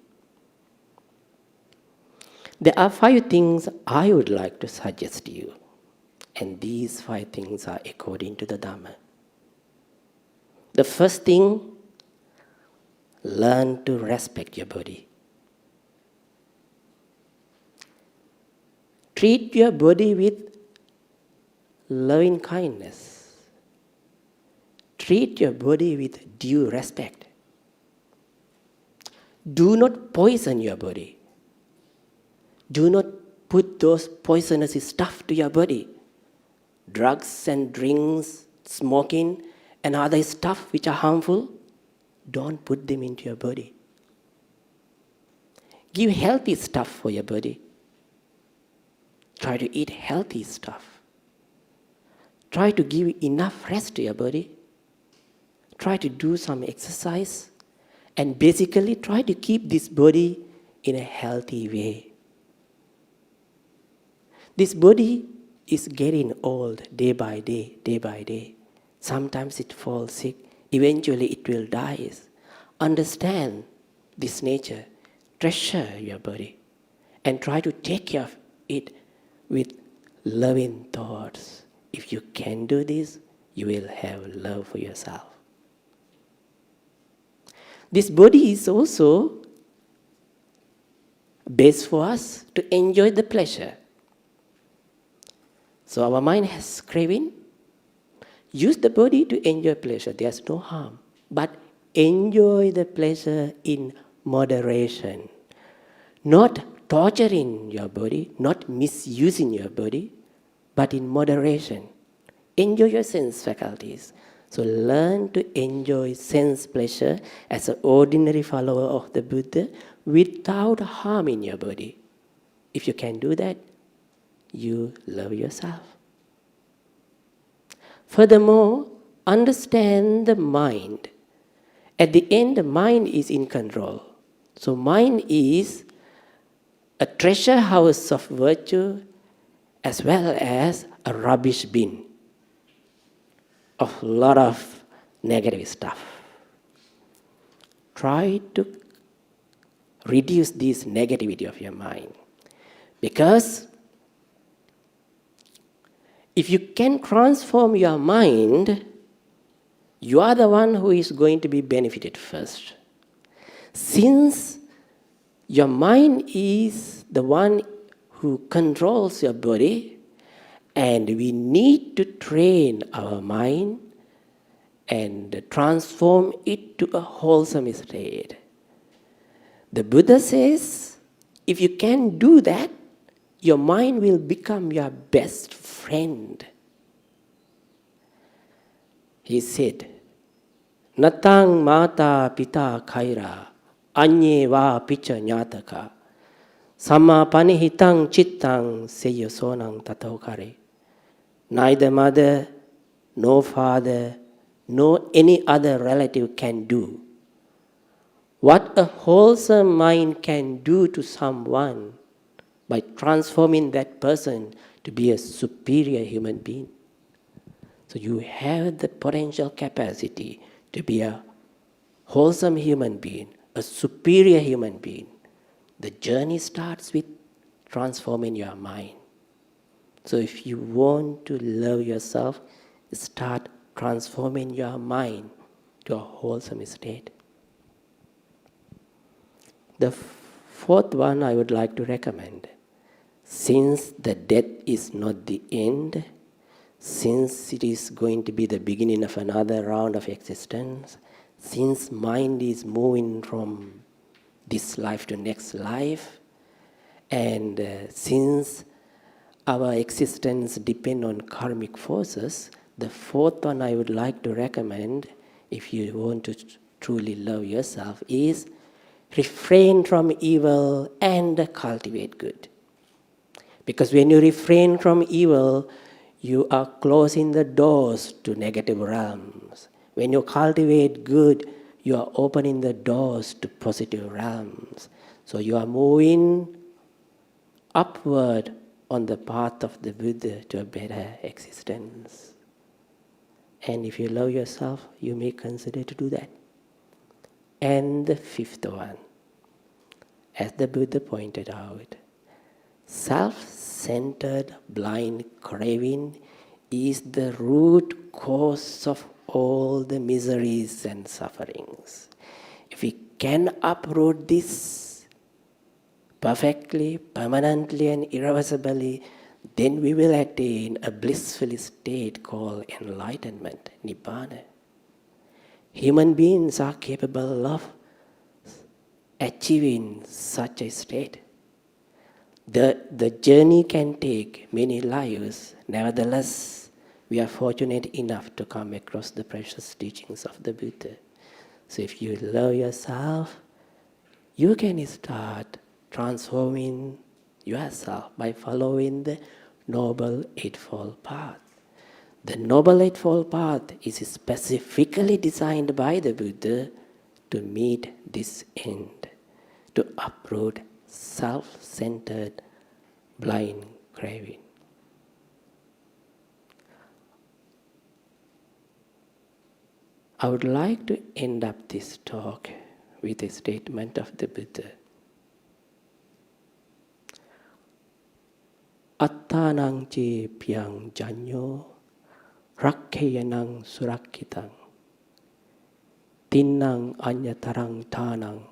There are 5 things I would like to suggest to you, and these 5 things are according to the Dhamma. The first thing, learn to respect your body. Treat your body with loving kindness. Treat your body with due respect. Do not poison your body. Do not put those poisonous stuff to your body. Drugs and drinks, smoking, and other stuff which are harmful, don't put them into your body. Give healthy stuff for your body. Try to eat healthy stuff. Try to give enough rest to your body. Try to do some exercise. And basically try to keep this body in a healthy way. This body is getting old day by day, day by day. Sometimes it falls sick. Eventually it will die. Understand this nature. Treasure your body. And try to take care of it with loving thoughts. If you can do this, you will have love for yourself. This body is also best for us to enjoy the pleasure. So our mind has craving. Use the body to enjoy pleasure. There's no harm. But enjoy the pleasure in moderation. Not torturing your body, not misusing your body, but in moderation. Enjoy your sense faculties. So learn to enjoy sense pleasure as an ordinary follower of the Buddha without harming your body. If you can do that, you love yourself. Furthermore, understand the mind. At the end, the mind is in control. So mind is a treasure house of virtue as well as a rubbish bin of a lot of negative stuff. Try to reduce this negativity of your mind. Because if you can transform your mind, you are the one who is going to be benefited first. Since your mind is the one who controls your body, and we need to train our mind and transform it to a wholesome state. The Buddha says, if you can do that, your mind will become your best friend. He said, Natang mata pita khaira, anye va picha nyataka, sama panihitang chittang seyo sonang tatokare. Neither mother, no father, no any other relative can do what a wholesome mind can do to someone by transforming that person to be a superior human being. So you have the potential capacity to be a wholesome human being, a superior human being. The journey starts with transforming your mind. So if you want to love yourself, start transforming your mind to a wholesome state. The fourth one I would like to recommend. Since the death is not the end, since it is going to be the beginning of another round of existence, since mind is moving from this life to next life, and since our existence depends on karmic forces, the fourth one I would like to recommend, if you want to truly love yourself, is refrain from evil and cultivate good. Because when you refrain from evil, you are closing the doors to negative realms. When you cultivate good, you are opening the doors to positive realms. So you are moving upward on the path of the Buddha to a better existence. And if you love yourself, you may consider to do that. And the fifth one, as the Buddha pointed out, self-centered blind craving is the root cause of all the miseries and sufferings. If we can uproot this perfectly, permanently and irreversibly, then we will attain a blissful state called enlightenment, Nibbana. Human beings are capable of achieving such a state. The journey can take many lives. Nevertheless, we are fortunate enough to come across the precious teachings of the Buddha. So if you love yourself, you can start transforming yourself by following the Noble Eightfold Path. The Noble Eightfold Path is specifically designed by the Buddha to meet this end, to uproot self-centered blind craving. I would like to end up this talk with a statement of the Buddha. Attanang je pyang janyo rakheyanang surakkitang tinnang anyatarang tanang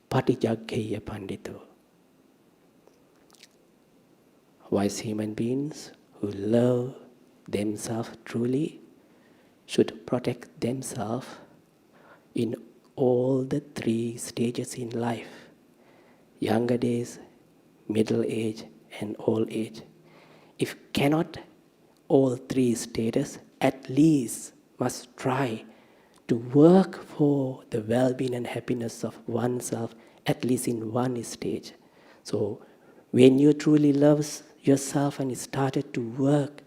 patijaggeya pandito. Wise human beings who love themselves truly should protect themselves in all the three stages in life: younger days, middle age, and old age. If cannot all three stages, at least must try to work for the well-being and happiness of oneself, at least in one stage. So when you truly love yourself and started to work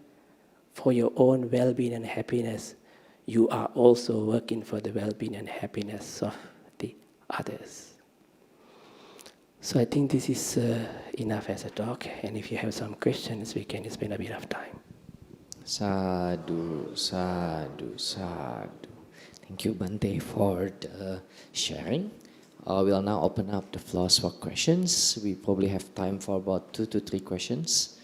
for your own well-being and happiness, you are also working for the well-being and happiness of the others. So I think this is enough as a talk, and if you have some questions, we can spend a bit of time. Sadhu, sadhu, sadhu. Thank you, Bhante, for the sharing. We'll now open up the floors for questions. We probably have time for about 2 to 3 questions.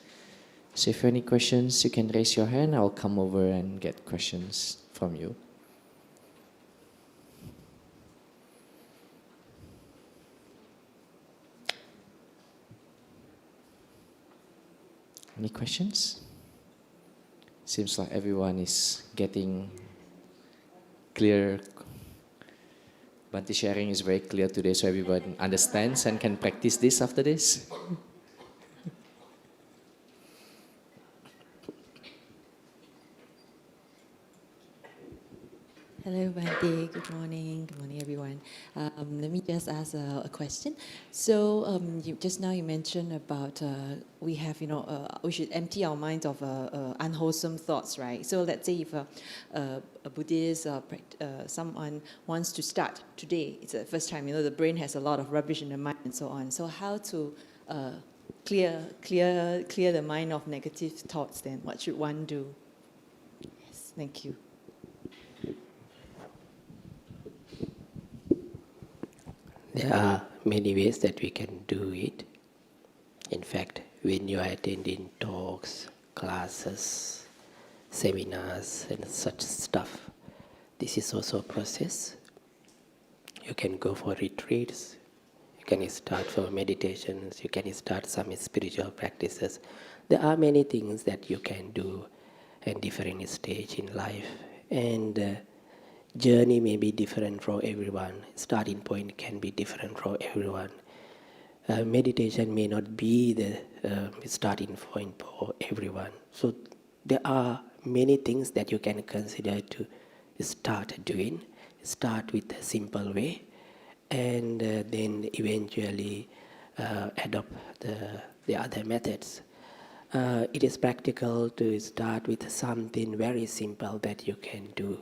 So if you have any questions, you can raise your hand. I'll come over and get questions from you. Any questions? Seems like everyone is getting clear. Bhante sharing is very clear today, so everyone understands and can practice this after this. Hello, Bhante. Good morning. Good morning, everyone. Let me just ask a question. So, just now you mentioned about we have, we should empty our minds of unwholesome thoughts, right? So, let's say if a Buddhist someone wants to start today, it's the first time, the brain has a lot of rubbish in the mind and so on. So, how to clear the mind of negative thoughts? Then, what should one do? Yes, thank you. There are many ways that we can do it. In fact, when you are attending talks, classes, seminars, and such stuff, this is also a process. You can go for retreats, you can start for meditations, you can start some spiritual practices. There are many things that you can do at different stages in life. And journey may be different for everyone. Starting point can be different for everyone. Meditation may not be the starting point for everyone. So there are many things that you can consider to start doing. Start with a simple way, and then eventually adopt the other methods. it is practical to start with something very simple that you can do.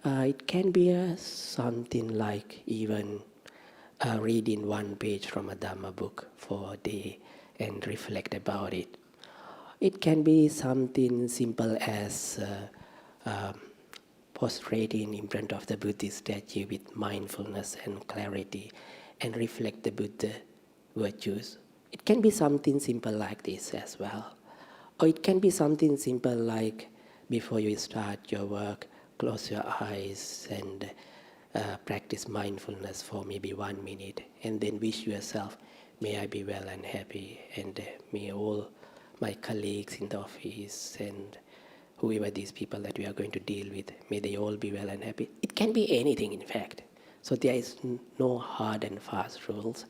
It can be something like even reading one page from a Dhamma book for a day and reflect about it. It can be something simple as prostrating in front of the Buddhist statue with mindfulness and clarity and reflect the Buddha virtues. It can be something simple like this as well. Or it can be something simple like before you start your work, close your eyes and practice mindfulness for maybe 1 minute and then wish yourself, may I be well and happy, and may all my colleagues in the office and whoever these people that we are going to deal with, may they all be well and happy. It can be anything, in fact. So there is no hard and fast rules.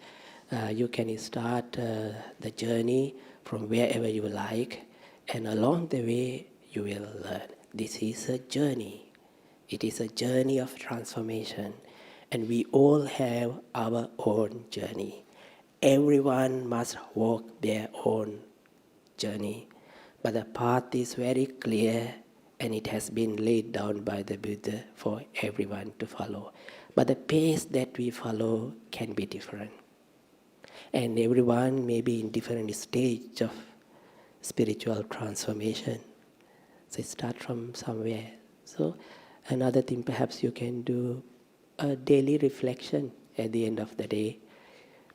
You can start the journey from wherever you like, and along the way you will learn. This is a journey. It is a journey of transformation, and we all have our own journey. Everyone must walk their own journey. But the path is very clear, and it has been laid down by the Buddha for everyone to follow. But the pace that we follow can be different. And everyone may be in different stage of spiritual transformation. So start from somewhere. So another thing perhaps you can do a daily reflection at the end of the day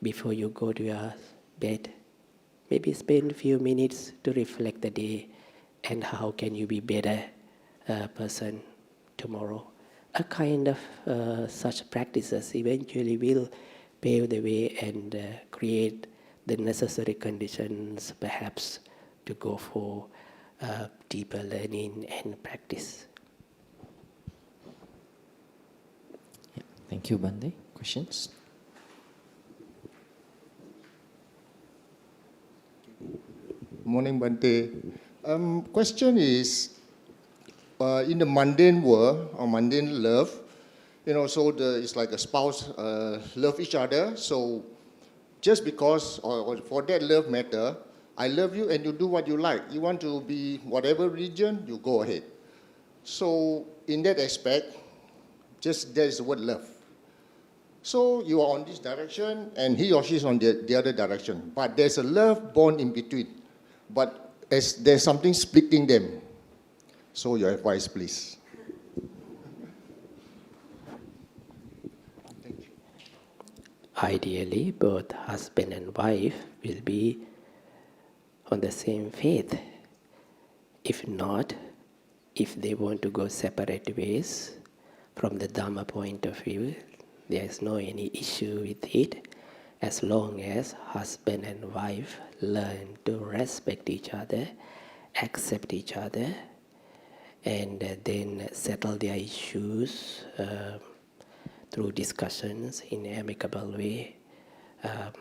before you go to your bed. Maybe spend a few minutes to reflect the day and how can you be better person tomorrow. A kind of such practices eventually will pave the way and create the necessary conditions perhaps to go for deeper learning and practice. Yeah. Thank you, Bhante. Questions? Morning, Bhante. Question is, in the mundane world or mundane love, so it's like a spouse love each other. So just because, or for that love matter, I love you and you do what you like. You want to be whatever religion, you go ahead. So in that aspect, just there is the word love. So you are on this direction and he or she is on the other direction. But there's a love bond in between. But as there's something splitting them. So your advice, please. Thank you. Ideally, both husband and wife will be on the same faith. If not, if they want to go separate ways, from the Dhamma point of view, there is no any issue with it, as long as husband and wife learn to respect each other, accept each other, and then settle their issues through discussions in an amicable way,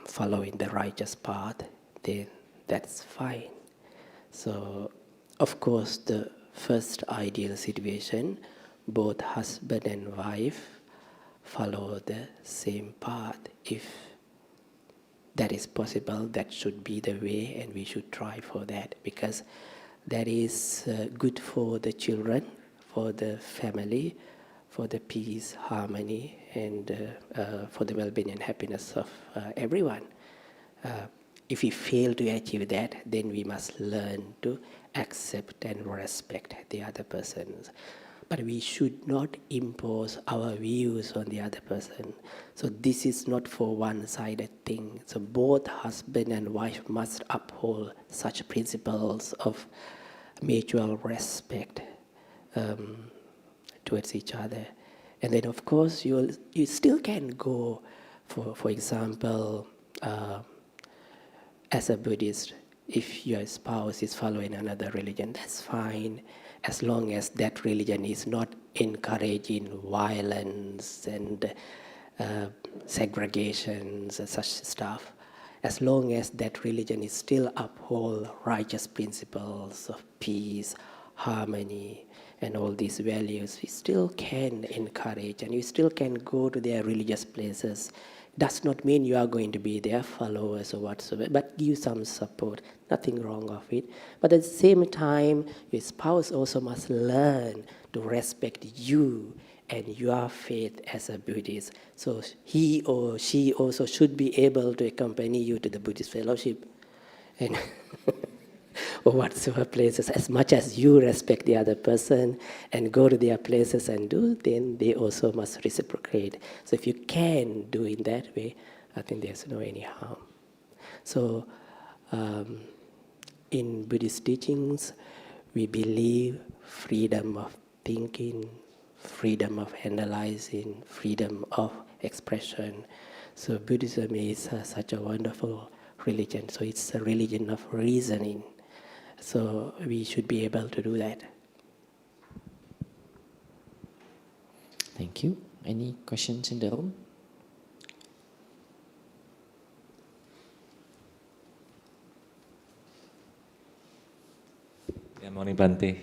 following the righteous path, then that's fine. So, of course, the first ideal situation, both husband and wife follow the same path. If that is possible, that should be the way, and we should try for that, because that is good for the children, for the family, for the peace, harmony, and for the well-being and happiness of everyone. If we fail to achieve that, then we must learn to accept and respect the other persons. But we should not impose our views on the other person. So this is not for one-sided thing. So both husband and wife must uphold such principles of mutual respect towards each other. And then of course you still can go, for example, as a Buddhist, if your spouse is following another religion, that's fine, as long as that religion is not encouraging violence and segregations and such stuff. As long as that religion is still uphold righteous principles of peace, harmony, and all these values, we still can encourage and we still can go to their religious places Does not mean you are going to be their followers or whatsoever, but give some support. Nothing wrong of it. But at the same time, your spouse also must learn to respect you and your faith as a Buddhist. So he or she also should be able to accompany you to the Buddhist fellowship and or whatsoever places. As much as you respect the other person and go to their places and do, then they also must reciprocate. So if you can do in that way, I think there's no any harm. So in Buddhist teachings, we believe freedom of thinking, freedom of analyzing, freedom of expression. So Buddhism is such a wonderful religion. So it's a religion of reasoning. So we should be able to do that. Thank you. Any questions in the room? Yeah, morning, Bhante.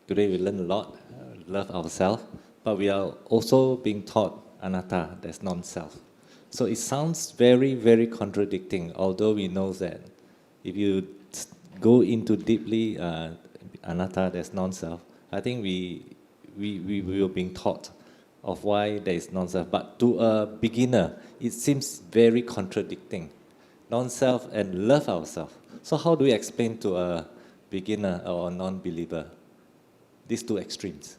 Today we learned a lot, love ourselves, but we are also being taught anatta, that's non-self. So it sounds very, very contradicting, although we know that if you go into deeply anatta, that's non-self, I think we were being taught of why there is non-self. But to a beginner, it seems very contradicting. Non-self and love ourselves. So how do we explain to a beginner or a non-believer these two extremes?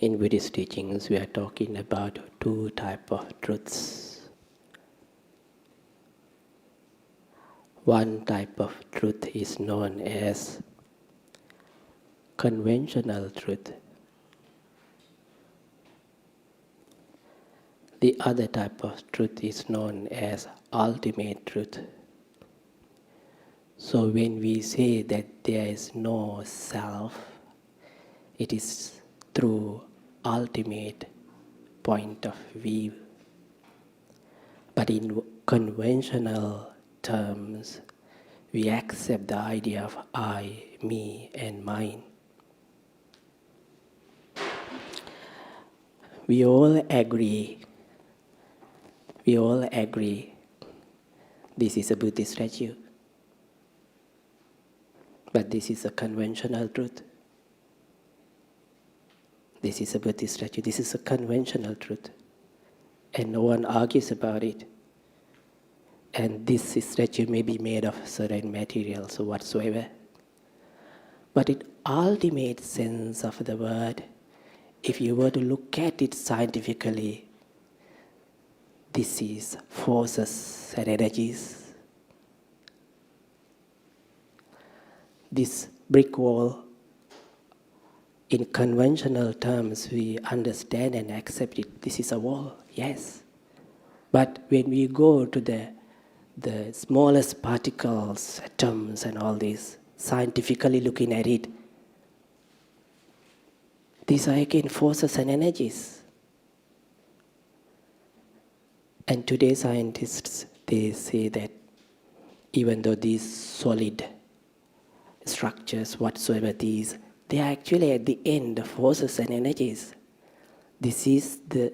In Buddhist teachings, we are talking about two types of truths. One type of truth is known as conventional truth. The other type of truth is known as ultimate truth. So when we say that there is no self, it is through ultimate point of view. But in conventional terms, we accept the idea of I, me, and mine. We all agree this is a Buddhist statue. But this is a conventional truth. This is a Buddhist statue. This is a conventional truth. And no one argues about it. And this statue may be made of certain materials or whatsoever. But in ultimate sense of the word, if you were to look at it scientifically, this is forces and energies. This brick wall, in conventional terms, we understand and accept it. This is a wall, yes. But when we go to the smallest particles, atoms and all this, scientifically looking at it, these are again forces and energies. And today scientists, they say that even though these solid structures, whatsoever these, they are actually at the end of forces and energies. This is the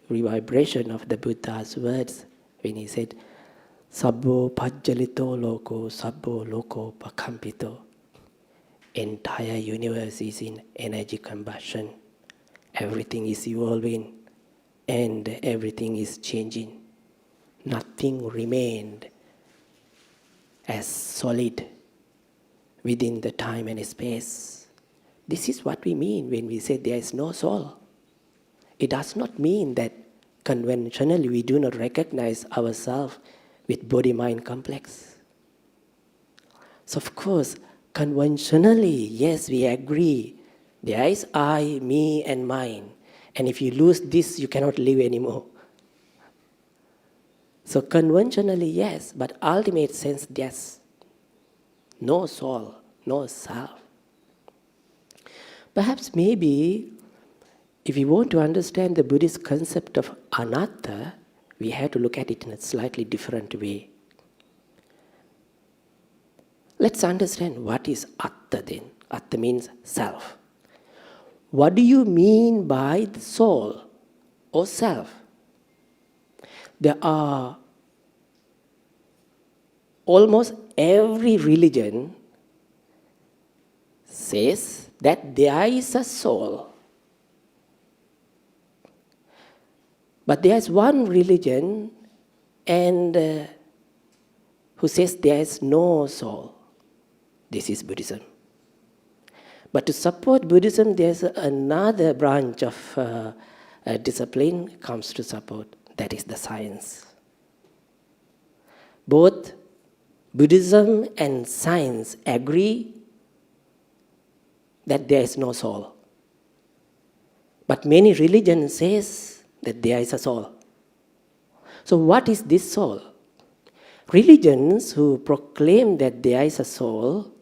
revibration of the Buddha's words when he said, Sabbo pajjalito loko, sabbo loko pakampito. Entire universe is in energy combustion. Everything is evolving and everything is changing. Nothing remained as solid within the time and space. This is what we mean when we say there is no soul. It does not mean that conventionally we do not recognize ourselves with body-mind complex. So of course, conventionally, yes, we agree. There is I, me, and mine. And if you lose this, you cannot live anymore. So conventionally, yes, but ultimate sense, yes. No soul, no self. Perhaps maybe, if we want to understand the Buddhist concept of anatta, we have to look at it in a slightly different way. Let's understand what is atta then. Atta means self. what do you mean by the soul or self? There are almost every religion says that there is a soul. But there is one religion who says there is no soul. This is Buddhism. But to support Buddhism, there's another branch of discipline comes to support. That is the science. Both Buddhism and science agree that there is no soul. But many religions says that there is a soul. So what is this soul? Religions who proclaim that there is a soul,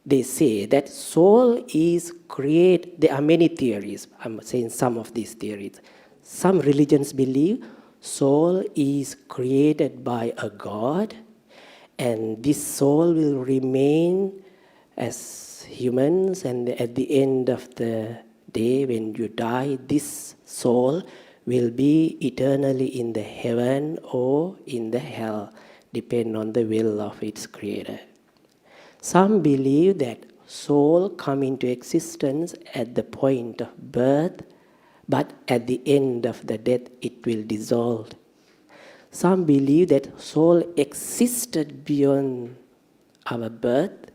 they say that soul is created. There are many theories. I'm saying some of these theories. Some religions believe soul is created by a God, and this soul will remain as humans, and at the end of the day, when you die, this soul will be eternally in the heaven or in the hell, depending on the will of its creator. Some believe that soul come into existence at the point of birth, but at the end of the death it will dissolve. Some believe that soul existed beyond our birth,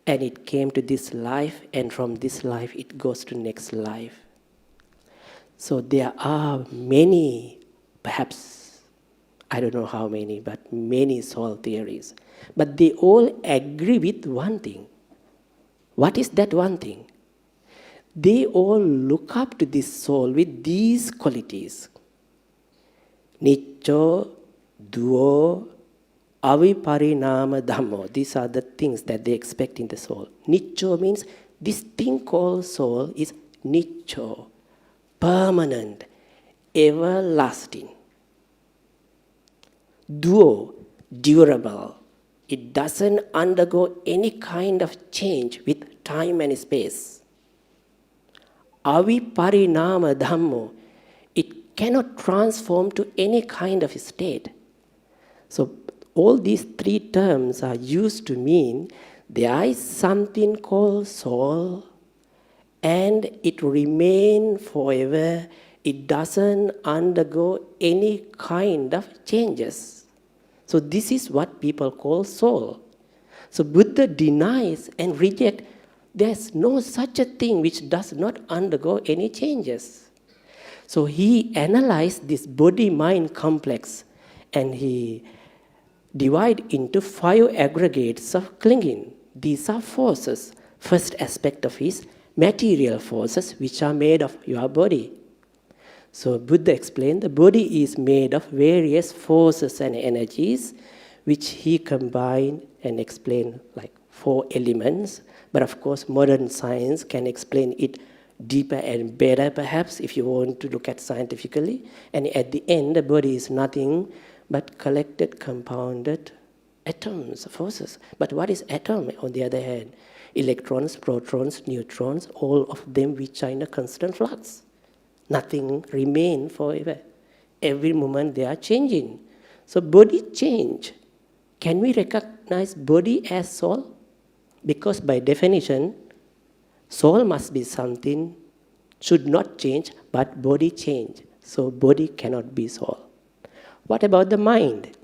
and it came to this life, and from this life it goes to next life. So there are many, perhaps, I don't know how many, but many soul theories. But they all agree with one thing. What is that one thing? They all look up to this soul with these qualities. Nicco, duo, aviparinama dhammo. These are the things that they expect in the soul. Nicco means this thing called soul is nicco, permanent, everlasting. Duo, durable. It doesn't undergo any kind of change with time and space. Aviparinama dhammo. It cannot transform to any kind of state. So all these three terms are used to mean there is something called soul, and it remains forever. It doesn't undergo any kind of changes. So this is what people call soul. So Buddha denies and rejects there's no such a thing which does not undergo any changes. So he analyzed this body-mind complex, and he divided into 5 aggregates of clinging. These are forces. First aspect of is material forces, which are made of your body. So Buddha explained the body is made of various forces and energies, which he combined and explained like 4 elements. But of course, modern science can explain it deeper and better, perhaps, if you want to look at scientifically. And at the end, the body is nothing but collected, compounded atoms, forces. But what is atom, on the other hand? Electrons, protons, neutrons, all of them which are in a constant flux. Nothing remains forever. Every moment they are changing. So body change. Can we recognize body as soul? Because by definition, soul must be something, should not change, but body change. So body cannot be soul. What about the mind?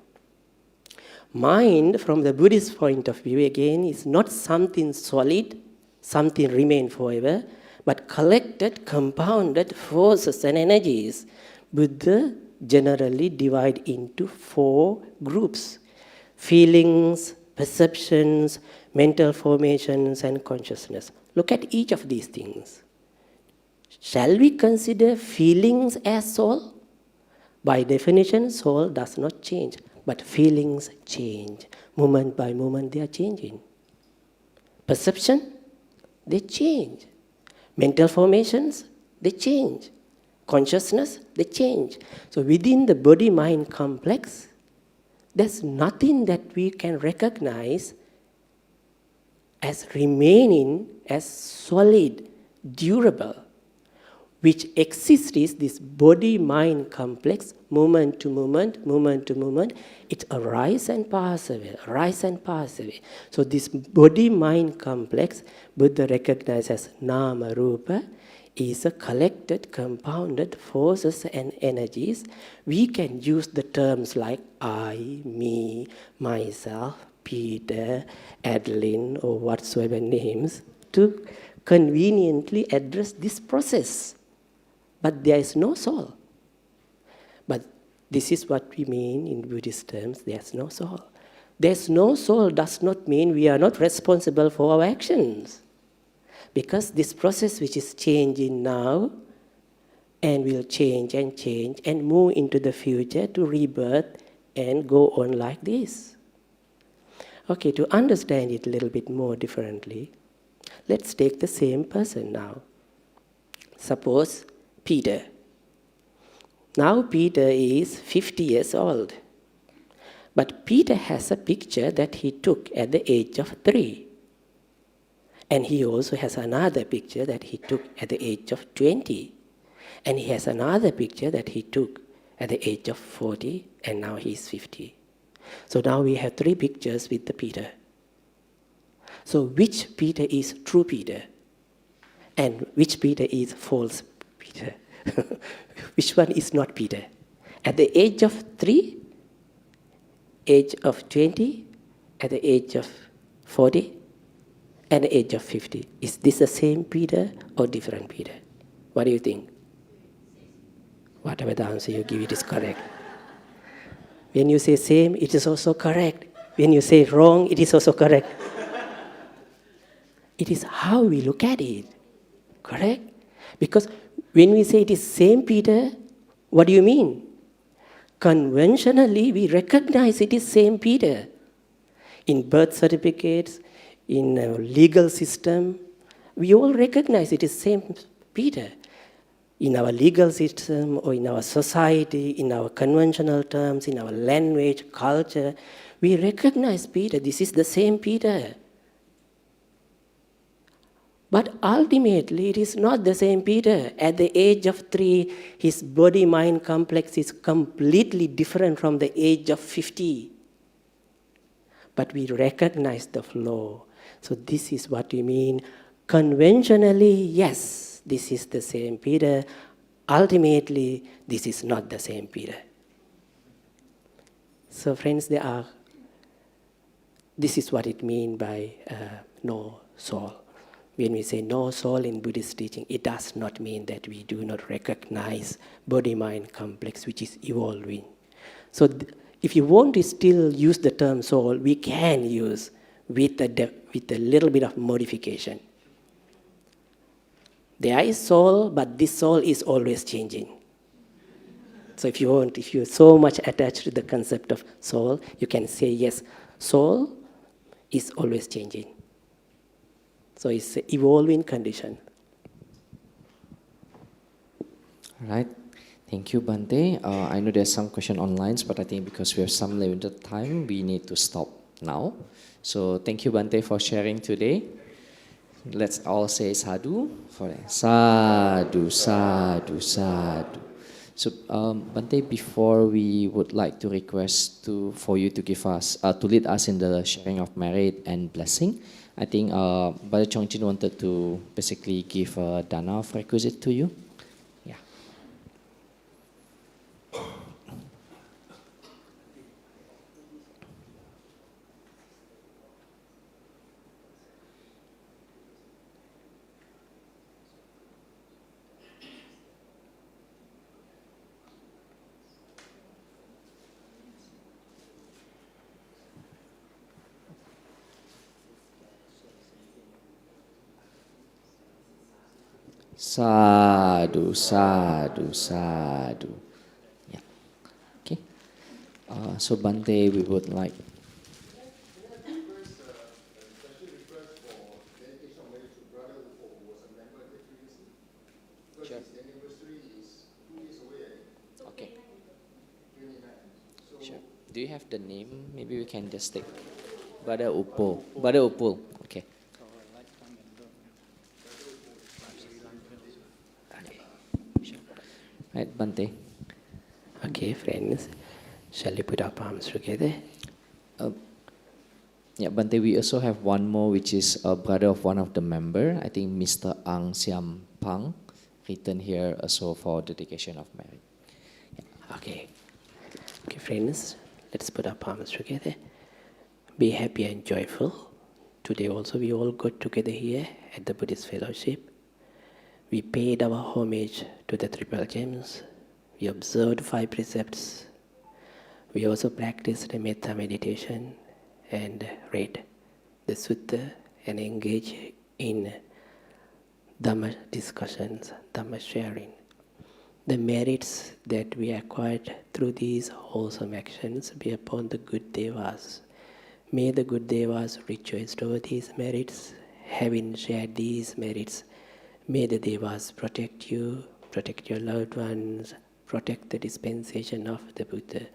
Mind, from the Buddhist point of view, again, is not something solid, something remain forever, but collected, compounded forces and energies. Buddha generally divide into 4 groups: feelings, perceptions, mental formations, and consciousness. Look at each of these things. Shall we consider feelings as soul? By definition, soul does not change, but feelings change. Moment by moment, they are changing. Perception, they change. Mental formations, they change. Consciousness, they change. So within the body-mind complex, there's nothing that we can recognize as remaining as solid, durable. which exists is this body-mind complex, moment to moment, moment to moment. It arises and passes away, arises and passes away. So this body-mind complex, Buddha recognizes as nama rupa, is a collected, compounded forces and energies. We can use the terms like I, me, myself, Peter, Adeline, or whatsoever names to conveniently address this process. But there is no soul. But this is what we mean in Buddhist terms, there's no soul. There's no soul does not mean we are not responsible for our actions. Because this process which is changing now and will change and move into the future to rebirth and go on like this. Okay, to understand it a little bit more differently, let's take the same person now. Suppose Peter. Now Peter is 50 years old. But Peter has a picture that he took at the age of 3. And he also has another picture that he took at the age of 20. And he has another picture that he took at the age of 40, and now he's 50. So now we have 3 pictures with the Peter. So which Peter is true Peter? And which Peter is false Peter? Which one is not Peter? At the age of 3, age of 20, at the age of 40, and the age of 50. Is this the same Peter or different Peter? What do you think? Whatever the answer you give, it is correct. When you say same, it is also correct. When you say wrong, it is also correct. It is how we look at it. Correct? Because when we say it is same Peter, what do you mean? Conventionally, we recognize it is same Peter. In birth certificates, in a legal system, we all recognize it is same Peter. In our legal system or in our society, in our conventional terms, in our language, culture, we recognize Peter. This is the same Peter. But ultimately, it is not the same Peter. At the age of 3, his body-mind complex is completely different from the age of 50. But we recognize the flow. So this is what we mean. Conventionally, yes, this is the same Peter. Ultimately, this is not the same Peter. So friends, this is what it means by no soul. When we say no soul in Buddhist teaching, it does not mean that we do not recognize body-mind complex which is evolving. So if you want to still use the term soul, we can use with a little bit of modification. There is soul, but this soul is always changing. So if you're so much attached to the concept of soul, you can say, yes, soul is always changing. So it's an evolving condition. All right. Thank you, Bhante. I know there's some question online, but I think because we have some limited time, we need to stop now. So thank you, Bhante, for sharing today. Let's all say sadhu for that. Sadhu, sadhu, sadhu. So Bhante, before we would like to request for you to give us, to lead us in the sharing of merit and blessing, I think Brother Chongqing wanted to basically give a dana of requisite to you. Yeah. Sadhu, sadhu, sadhu. Yeah. Okay. So Bhante, we would like. Sure. Okay. Sure. Do you have the name? Maybe we can just take Brother Upul. Brother Upul. Okay. Right, Bhante. Okay, friends, shall we put our palms together? Yeah, Bhante, we also have one more, which is a brother of one of the member. I think Mr. Ang Siam Pang, written here also for dedication of marriage. Okay. Okay, friends, let's put our palms together. Be happy and joyful. Today also we all got together here at the Buddhist Fellowship. We paid our homage to the Triple Gems. We observed 5 precepts. We also practiced the metta meditation and read the sutta and engaged in Dhamma discussions, Dhamma sharing. The merits that we acquired through these wholesome actions be upon the good devas. May the good devas rejoice over these merits. Having shared these merits, may the devas protect you, protect your loved ones, protect the dispensation of the Buddha.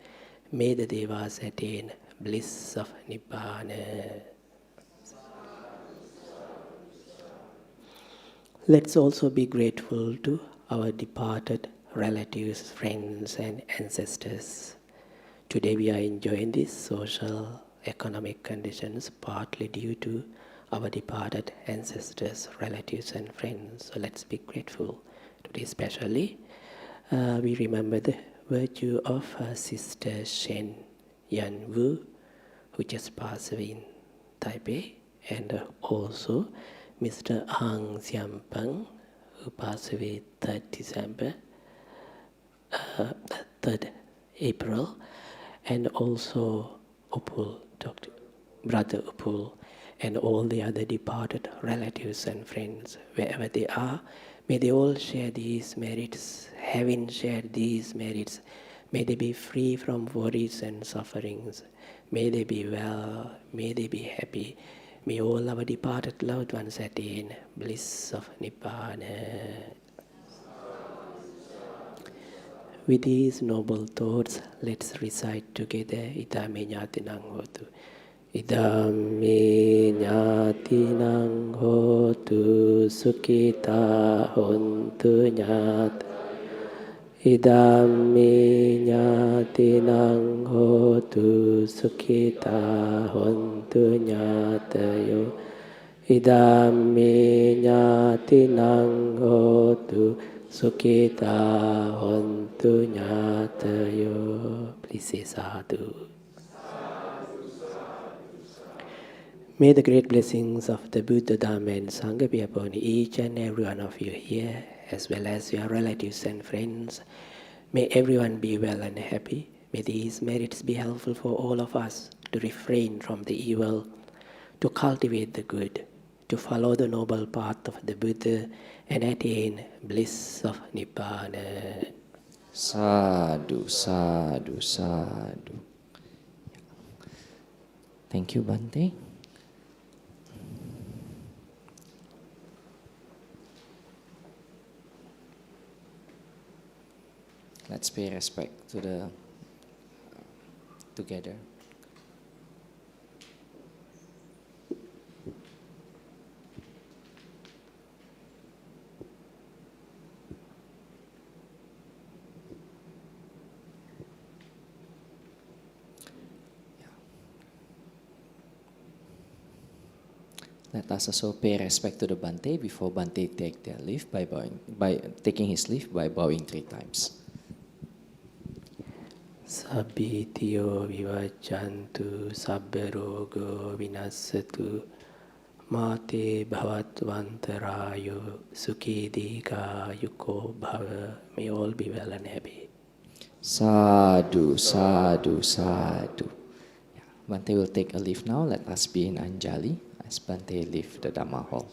May the devas attain bliss of Nibbana. Let's also be grateful to our departed relatives, friends, and ancestors. Today we are enjoying these social, economic conditions partly due to our departed ancestors, relatives, and friends. So let's be grateful. Today especially, we remember the virtue of Sister Shen Yan Wu, who just passed away in Taipei, and also Mr. Ang Siam Pang, who passed away 3rd December, 3rd April, and also Upul, Brother Upul, and all the other departed relatives and friends, wherever they are. May they all share these merits. Having shared these merits, may they be free from worries and sufferings. May they be well, may they be happy. May all our departed loved ones attain bliss of Nibbana. With these noble thoughts, let's recite together Idame Ñātinang Hotu. Idame Ñātinang Hotu Sukhita Hontu Ñāt. Idame Ñātinang Hotu Sukhita Hontu Ñātayo. Idame Ñātinang Hotu Sukhita Hontu Ñātayo. Please say sadhu. May the great blessings of the Buddha, Dhamma, and Sangha be upon each and every one of you here, as well as your relatives and friends. May everyone be well and happy. May these merits be helpful for all of us to refrain from the evil, to cultivate the good, to follow the noble path of the Buddha, and attain bliss of Nibbana. Sadhu, sadhu, sadhu. Thank you, Bhante. Let's pay respect to the together. Let us also pay respect to the Bhante before Bhante take their leave by taking his leave by bowing 3 times. Sabbitiyo vivaccantu sabbarogo vinassatu mate bhavattvantarayo 𝐂𝐔𝐍𝐃𝐀𝐾 bhava. May all be well and happy. Sadhu, sadhu, sadhu. Bhante will take a leave now. Let us be in Anjali as Bhante leave the Dhamma hall.